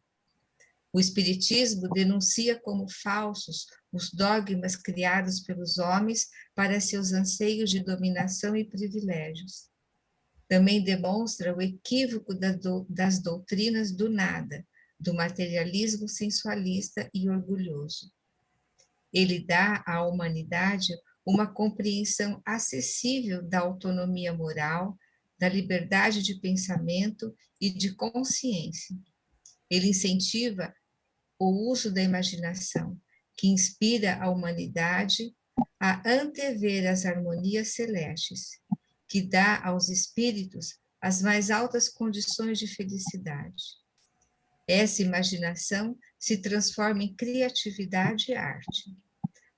O Espiritismo denuncia como falsos os dogmas criados pelos homens para seus anseios de dominação e privilégios. Também demonstra o equívoco das doutrinas do nada, do materialismo sensualista e orgulhoso. Ele dá à humanidade uma compreensão acessível da autonomia moral, da liberdade de pensamento e de consciência. Ele incentiva o uso da imaginação, que inspira a humanidade a antever as harmonias celestes, que dá aos espíritos as mais altas condições de felicidade. Essa imaginação se transforma em criatividade e arte.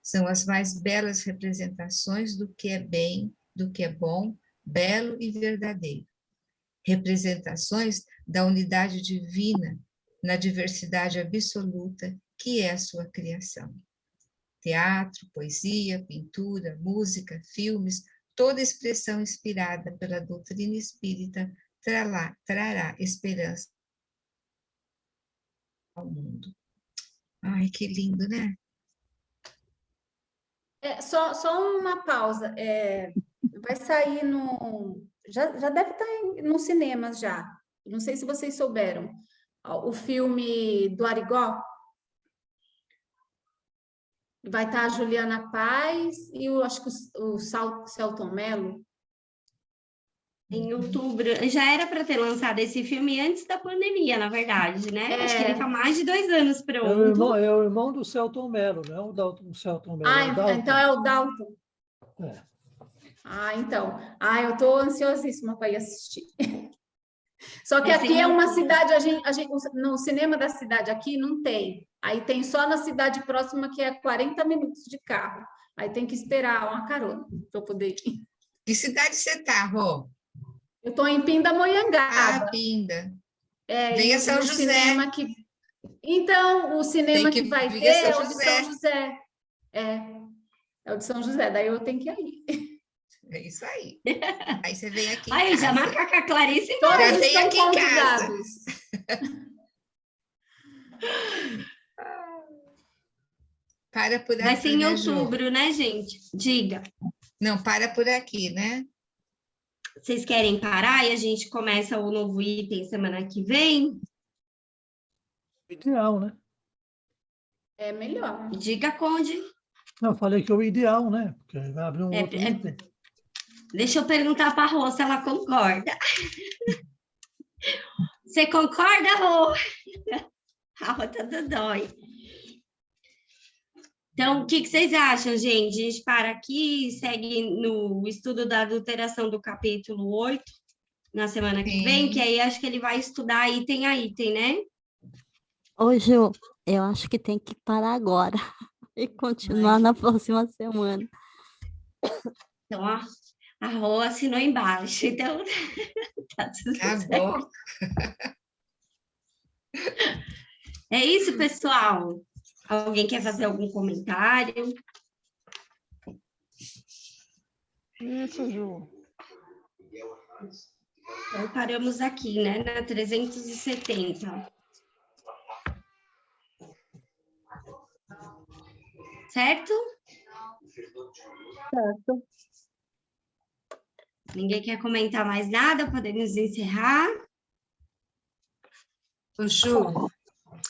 São as mais belas representações do que é bem, do que é bom, belo e verdadeiro. Representações da unidade divina na diversidade absoluta que é a sua criação. Teatro, poesia, pintura, música, filmes, toda expressão inspirada pela doutrina espírita trará esperança ao mundo. Ai, que lindo, né? Só uma pausa. Vai sair no... Já deve estar nos cinemas já. Não sei se vocês souberam. O filme do Arigó. Vai estar a Juliana Paz e acho que o Selton Mello. Em outubro. Já era para ter lançado esse filme antes da pandemia, na verdade, né? Acho que ele está mais de 2 anos pronto. É o irmão do Selton Mello, não é o Selton Mello. Então é o Dalton. É. Então. Eu estou ansiosíssima para ir assistir. Só que aqui é uma cidade, no cinema da cidade aqui não tem. Aí tem só na cidade próxima, que é 40 minutos de carro. Aí tem que esperar uma carona para eu poder ir. Que cidade você está, Rô? Eu estou em Pindamonhangaba. Pinda. Vem a São José. Então, o cinema que vai ter é o de São José. É o de São José, daí eu tenho que ir. É isso aí. Aí você vem aqui. Aí, já marca com a Clarice e já vem aqui em casa. Para por aqui. Vai ser em outubro, né, gente? Diga. Não, para por aqui, né? Vocês querem parar e a gente começa o novo item semana que vem? Ideal, né? É melhor. Diga, Conde. Não, eu falei que é o ideal, né? Porque vai abrir um outro item. Deixa eu perguntar para a Rô se ela concorda. Você concorda, Rô? A Rô tá dói. Então, o que vocês acham, gente? A gente para aqui e segue no estudo da adulteração do capítulo 8, na semana que vem, que aí acho que ele vai estudar item a item, né? Ô, Ju, eu acho que tem que parar agora e continuar na próxima semana. Então, a Rô assinou embaixo, então tá tudo certo. É isso, pessoal. Alguém quer fazer algum comentário? Isso, Ju. Então, paramos aqui, né, na 370. Certo? Certo. Ninguém quer comentar mais nada? Podemos encerrar? Ô, Ju,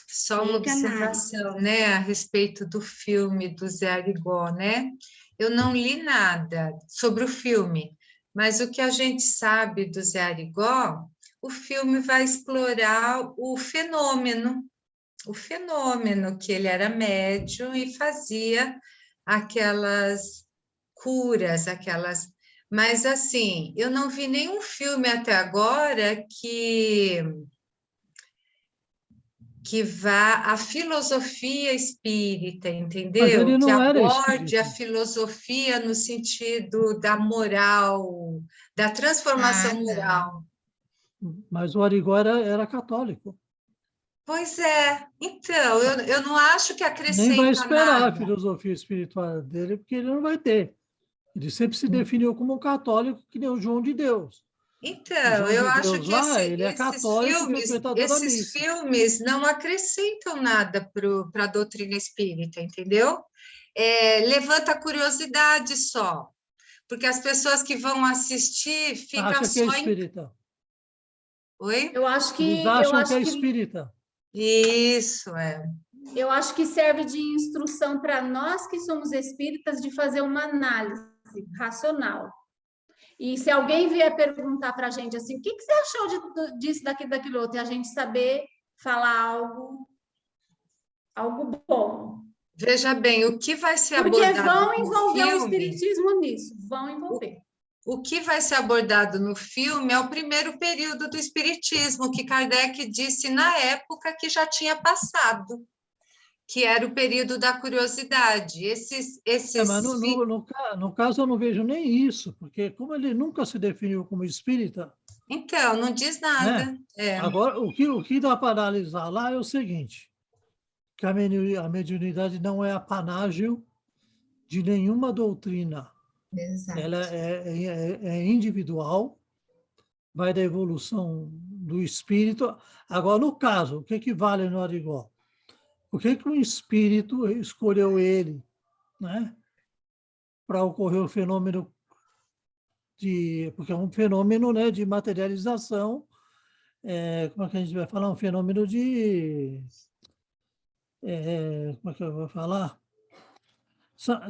só uma observação, né, a respeito do filme do Zé Arigó, né? Eu não li nada sobre o filme, mas o que a gente sabe do Zé Arigó, o filme vai explorar o fenômeno que ele era médium e fazia aquelas curas, Mas, assim, eu não vi nenhum filme até agora que vá à filosofia espírita, entendeu? Mas ele não que era aborde espírita. a filosofia no sentido da moral, da transformação moral. Mas o Arigó era católico. Pois é. Então, eu não acho que acrescenta Nem vai esperar nada. a filosofia espiritual dele, porque ele não vai ter. Ele sempre se definiu como um católico, que nem o João de Deus. Então, eu acho que ele é católico, esses filmes não acrescentam nada para a doutrina espírita, entendeu? Levanta a curiosidade só, porque as pessoas que vão assistir ficam Acha só que é espírita. Oi? Eu acho que... Eles acham que é espírita. Isso, Eu acho que serve de instrução para nós que somos espíritas de fazer uma análise racional. E se alguém vier perguntar para a gente assim, o que você achou disso, daquilo outro, e a gente saber falar algo bom. Veja bem, o que vai ser Porque abordado vão envolver no o filme, espiritismo nisso, vão envolver. O que vai ser abordado no filme é o primeiro período do espiritismo, que Kardec disse na época que já tinha passado. que era o período da curiosidade. Mas no caso eu não vejo nem isso, porque como ele nunca se definiu como espírita, Então, não diz nada. né? Agora, o que dá para analisar lá é o seguinte, que a mediunidade não é apanágio de nenhuma doutrina. Exato. Ela é individual, vai da evolução do espírito. Agora, no caso, o que vale no Arigó? Por que um espírito escolheu ele, né, para ocorrer o fenômeno porque é um fenômeno, né, de materialização, como é que a gente vai falar? Um fenômeno de... como é que eu vou falar?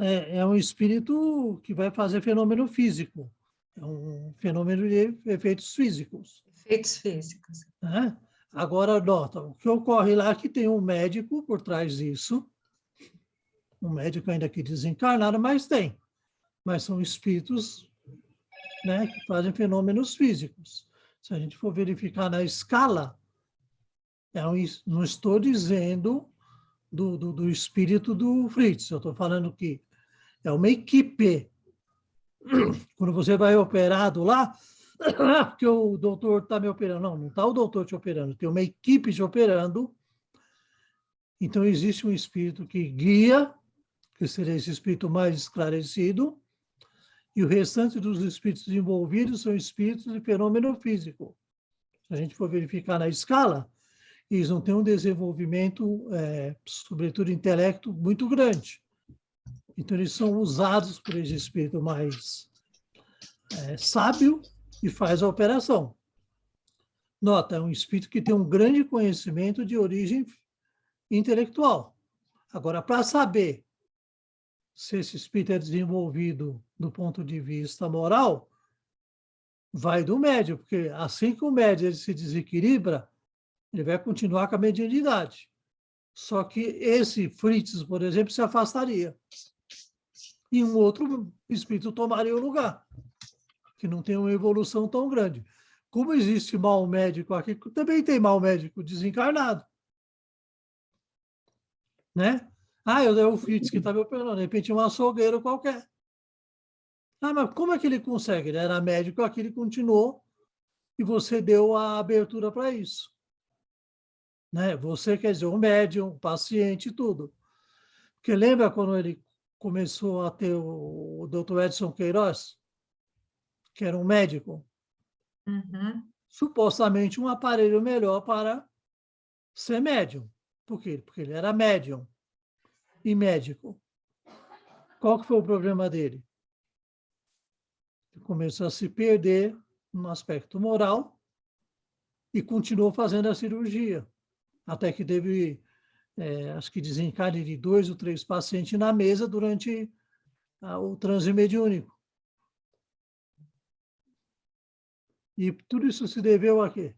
É um espírito que vai fazer fenômeno físico. É um fenômeno de efeitos físicos. Efeitos físicos. Né? Agora, nota, o que ocorre lá é que tem um médico por trás disso, um médico ainda que desencarnado, mas tem. Mas são espíritos, né, que fazem fenômenos físicos. Se a gente for verificar na escala, não estou dizendo do espírito do Fritz, eu estou falando que é uma equipe. Quando você vai operado lá, porque o doutor está me operando. Não está o doutor te operando, tem uma equipe te operando. Então, existe um espírito que guia, que seria esse espírito mais esclarecido, e o restante dos espíritos envolvidos são espíritos de fenômeno físico. Se a gente for verificar na escala, eles não têm um desenvolvimento, sobretudo intelecto, muito grande. Então, eles são usados por esse espírito mais sábio e faz a operação. Nota, é um espírito que tem um grande conhecimento de origem intelectual. Agora, para saber se esse espírito é desenvolvido do ponto de vista moral, vai do médium, porque assim que o médium ele se desequilibra, ele vai continuar com a mediunidade. Só que esse Fritz, por exemplo, se afastaria. E um outro espírito tomaria o lugar, que não tem uma evolução tão grande. Como existe mal médico aqui, também tem mal médico desencarnado. Né? É o Fritz que está me operando, de repente um açougueiro qualquer. Mas como é que ele consegue? Ele era médico aqui, ele continuou, e você deu a abertura para isso. Né? Você, quer dizer, o médium, o paciente, tudo. Porque lembra quando ele começou a ter o Dr. Edson Queiroz, que era um médico? Uhum. Supostamente um aparelho melhor para ser médium. Por quê? Porque ele era médium e médico. Qual que foi o problema dele? Ele começou a se perder no aspecto moral e continuou fazendo a cirurgia, até que teve, acho que desencarne de 2 ou 3 pacientes na mesa durante o transe mediúnico. E tudo isso se deveu a quê?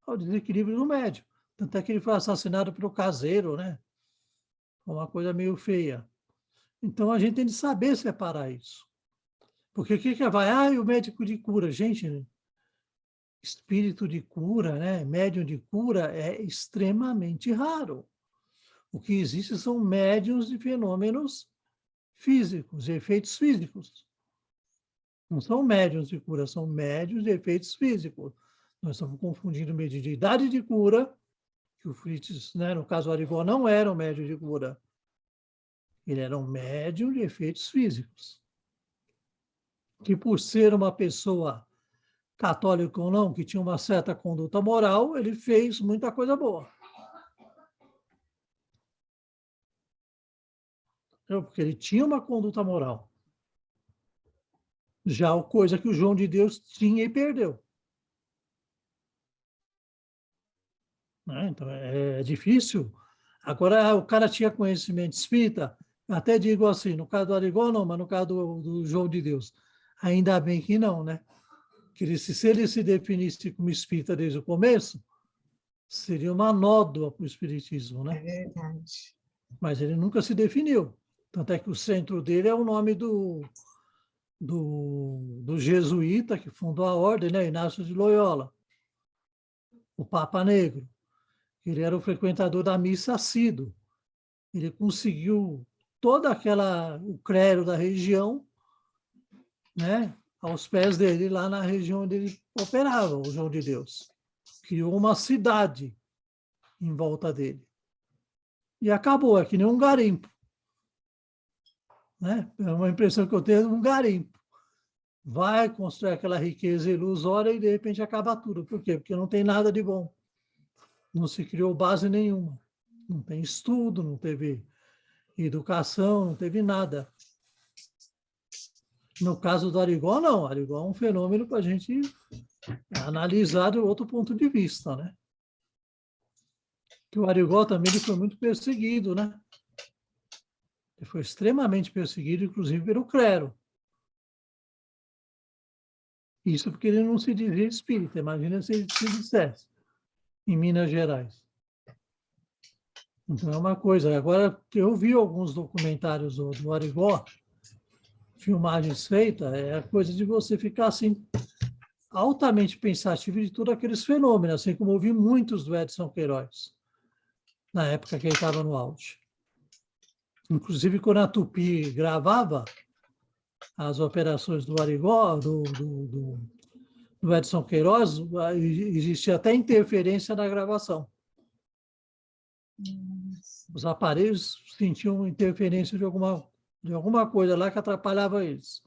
Ao desequilíbrio do médium. Tanto é que ele foi assassinado pelo caseiro, né? Uma coisa meio feia. Então, a gente tem de saber separar isso. Porque o que vai? O médico de cura. Gente, espírito de cura, né? Médium de cura é extremamente raro. O que existe são médiums de fenômenos físicos, efeitos físicos. Não são médiums de cura, são médiums de efeitos físicos. Nós estamos confundindo mediunidade de cura, que o Fritz, né, no caso o Arigó, não era um médium de cura. Ele era um médium de efeitos físicos. Que por ser uma pessoa católica ou não, que tinha uma certa conduta moral, ele fez muita coisa boa. Porque ele tinha uma conduta moral. Já a coisa que o João de Deus tinha e perdeu. Né? Então, é difícil. Agora, o cara tinha conhecimento espírita, até digo assim, no caso do Arigó não, mas no caso do João de Deus, ainda bem que não, né? Que se ele se definisse como espírita desde o começo, seria uma nódoa para o espiritismo, né? É verdade. Mas ele nunca se definiu. Tanto é que o centro dele é o nome do jesuíta que fundou a ordem, né? Inácio de Loyola, o Papa Negro. Ele era o frequentador da missa assíduo. Ele conseguiu toda o clero da região, né, aos pés dele, lá na região onde ele operava, o João de Deus. Criou uma cidade em volta dele. E acabou, é que nem um garimpo. Né? É uma impressão que eu tenho, um garimpo. Vai construir aquela riqueza ilusória e, de repente, acaba tudo. Por quê? Porque não tem nada de bom. Não se criou base nenhuma. Não tem estudo, não teve educação, não teve nada. No caso do Arigó, não. O Arigó é um fenômeno para a gente analisar de outro ponto de vista, né? Que o Arigó também ele foi muito perseguido, né? Ele foi extremamente perseguido, inclusive pelo clero. Isso porque ele não se dizia espírita. Imagina se ele se dissesse, em Minas Gerais. Então é uma coisa. Agora, eu vi alguns documentários do Arigó, filmagens feitas, é a coisa de você ficar assim, altamente pensativo de todos aqueles fenômenos, assim como eu vi muitos do Edson Queiroz, na época que ele estava no auge. Inclusive, quando a Tupi gravava as operações do Arigó, do Edson Queiroz, existia até interferência na gravação. Os aparelhos sentiam interferência de alguma coisa lá que atrapalhava eles.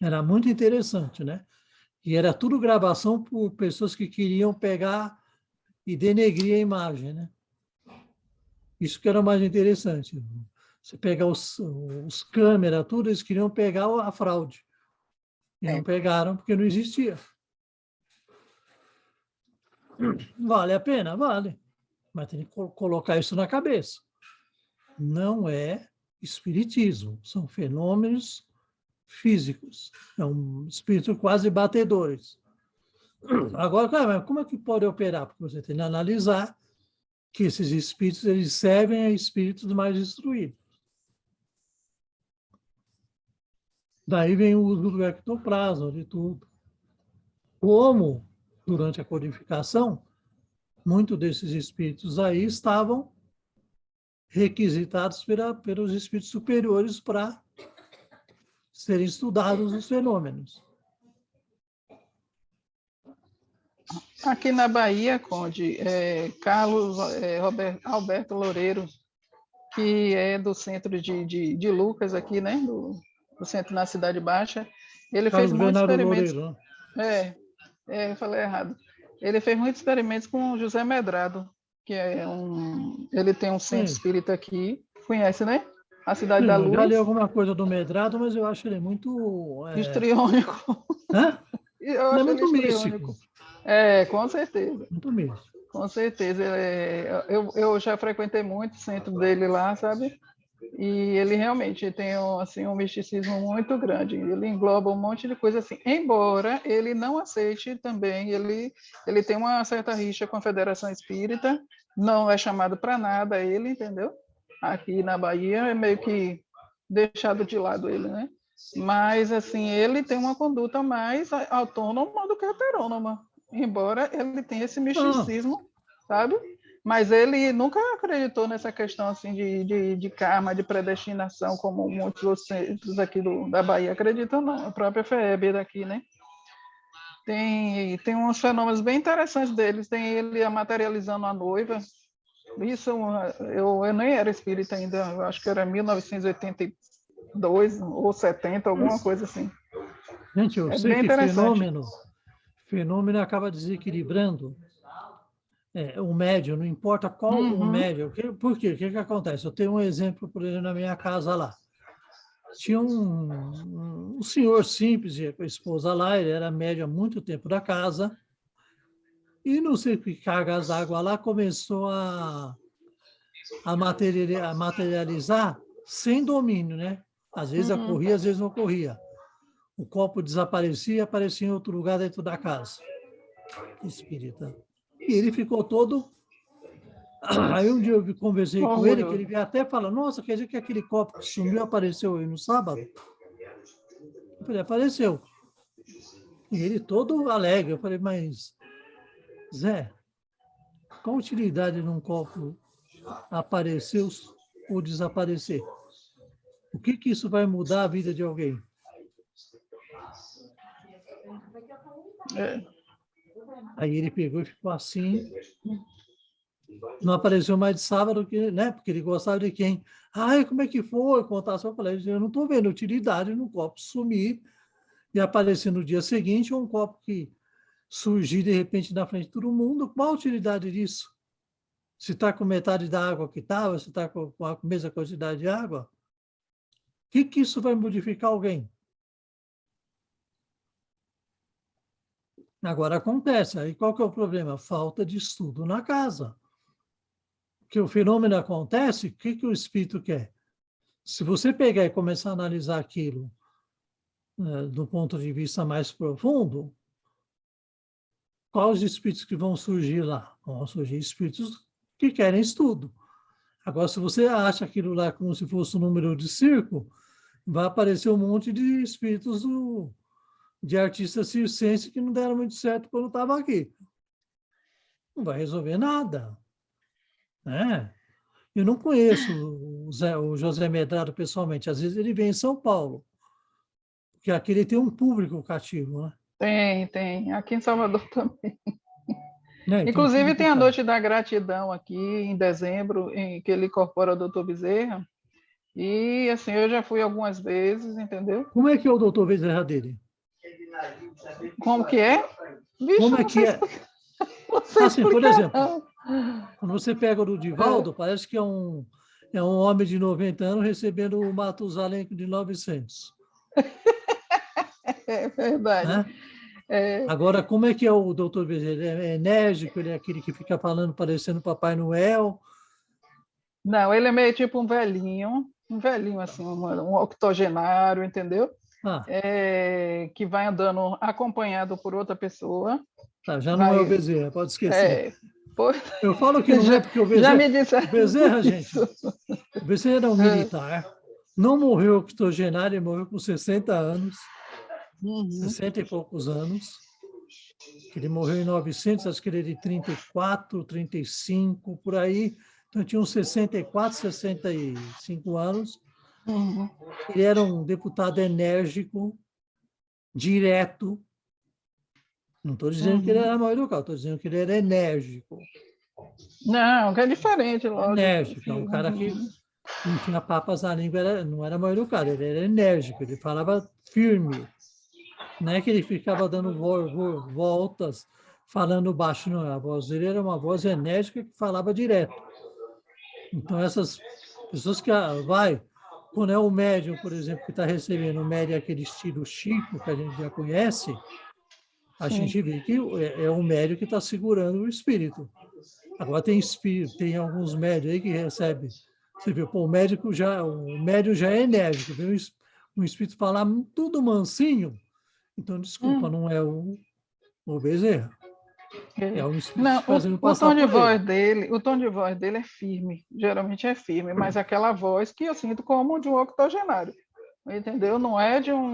Era muito interessante, né? E era tudo gravação por pessoas que queriam pegar e denegrir a imagem, né? Isso que era mais interessante. Você pegar os câmeras, tudo, eles queriam pegar a fraude. E não pegaram porque não existia. Vale a pena? Vale. Mas tem que colocar isso na cabeça. Não é espiritismo, são fenômenos físicos. É um espírito quase batedores. Agora, como é que pode operar? Porque você tem que analisar que esses espíritos eles servem a espíritos mais instruídos. Daí vem o uso do ectoplasma, de tudo. Como, durante a codificação, muitos desses espíritos aí estavam requisitados pelos espíritos superiores para serem estudados os fenômenos. Aqui na Bahia, Conde, Carlos Alberto Loureiro, que é do centro de Lucas, aqui, né? Do centro na Cidade Baixa, ele Carlos fez muitos Bernardo experimentos. Loureiro, né? Eu falei errado. Ele fez muitos experimentos com José Medrado, que ele tem um centro espírita aqui, conhece, né? A Cidade da Luz. Já li alguma coisa do Medrado, mas eu acho ele muito... histriônico. Hã? Eu acho muito místico. Com certeza. Muito místico. Com certeza. Eu já frequentei muito o centro dele lá, sabe? E ele realmente tem assim, um misticismo muito grande. Ele engloba um monte de coisa assim. Embora ele não aceite também, ele tem uma certa rixa com a Federação Espírita, não é chamado para nada ele, entendeu? Aqui na Bahia é meio que deixado de lado ele, né? Mas, assim, ele tem uma conduta mais autônoma do que heterônoma, embora ele tenha esse misticismo, sabe? Mas ele nunca acreditou nessa questão, assim, de karma, de predestinação, como muitos outros centros aqui da Bahia acreditam, não. A própria FEB daqui, né? Tem uns fenômenos bem interessantes deles. Tem ele materializando a noiva. Isso, eu nem era espírita ainda, eu acho que era 1982 ou 70, alguma coisa assim. Gente, eu sei que fenômeno acaba desequilibrando o médium, não importa qual o médium. Por quê? O que acontece? Eu tenho um exemplo, por exemplo, na minha casa lá. Tinha um senhor simples, com a esposa lá, ele era médium há muito tempo da casa, e não sei que cargas d'água lá começou a materializar sem domínio, né? Às vezes ocorria, às vezes não ocorria. O copo desaparecia e aparecia em outro lugar dentro da casa espírita. E ele ficou todo... Aí um dia eu conversei com ele, que ele veio até falar, nossa, quer dizer que aquele copo que sumiu apareceu aí no sábado? Eu falei, apareceu. E ele todo alegre. Eu falei, mas, Zé, qual a utilidade de um copo aparecer ou desaparecer. O que isso vai mudar a vida de alguém? Aí ele pegou e ficou assim. Não apareceu mais de sábado, né? Porque ele gostava de quem? Ai, como é que foi? Contar só. Eu falei, eu não estou vendo utilidade no copo sumir e aparecer no dia seguinte um copo que surgir de repente na frente de todo mundo. Qual a utilidade disso? Se está com metade da água que estava, se está com a mesma quantidade de água, o que isso vai modificar alguém? Agora acontece, aí qual que é o problema? Falta de estudo na casa. Que o fenômeno acontece, o que o espírito quer? Se você pegar e começar a analisar aquilo do ponto de vista mais profundo, quais os espíritos que vão surgir lá? Vão surgir espíritos que querem estudo. Agora, se você acha aquilo lá como se fosse um número de circo, vai aparecer um monte de espíritos de artistas circenses que não deram muito certo quando estavam aqui. Não vai resolver nada. Né? Eu não conheço o José Medrado pessoalmente. Às vezes ele vem em São Paulo, porque aqui ele tem um público cativo. Né? Tem. Aqui em Salvador também. Né? Inclusive, tem a Noite da Gratidão aqui, em dezembro, em que ele incorpora o Dr. Bezerra. E, assim, eu já fui algumas vezes, entendeu? Como é que é o Dr. Bezerra dele? Como que é? Vixe, como é que é? Assim, por exemplo, quando você pega o do Divaldo, parece que é um homem de 90 anos recebendo o Matusalém de 900. É verdade. Né? Agora, como é que é o Dr. Bezerra? Ele é enérgico, ele é aquele que fica falando parecendo Papai Noel? Não, ele é meio tipo um velhinho assim, um octogenário, entendeu? Que vai andando acompanhado por outra pessoa. Já não é o Bezerra, pode esquecer. Eu falo que não já, é porque o Bezerra... Já me disseram o Bezerra, gente, o Bezerra era um militar, não morreu octogenário, ele morreu com 60 anos, 60 e poucos anos. Ele morreu em 900, acho que ele é de 34, 35, por aí. Então, tinha uns 64, 65 anos. Ele era um deputado enérgico, direto. Não estou dizendo que ele era mal educado, estou dizendo que ele era enérgico. Não, que é diferente, lógico. Enérgico, é um cara que não tinha papas na língua, não era mal educado, ele era enérgico, ele falava firme. Não é que ele ficava dando voltas, falando baixo, não. A voz dele era uma voz enérgica que falava direto. Então, essas pessoas que quando é o médium, por exemplo, que está recebendo o médium aquele estilo Chico, que a gente já conhece, a gente vê que é o médium que está segurando o espírito. Agora tem alguns médios aí que recebem. Você vê, o médium já é enérgico, vê um espírito falar tudo mansinho. Então, desculpa, não é o Bezerra. É um espírito fazendo passar por ele. O tom de voz dele é firme, geralmente é firme, mas aquela voz que eu sinto como de um octogenário, entendeu? Não é de um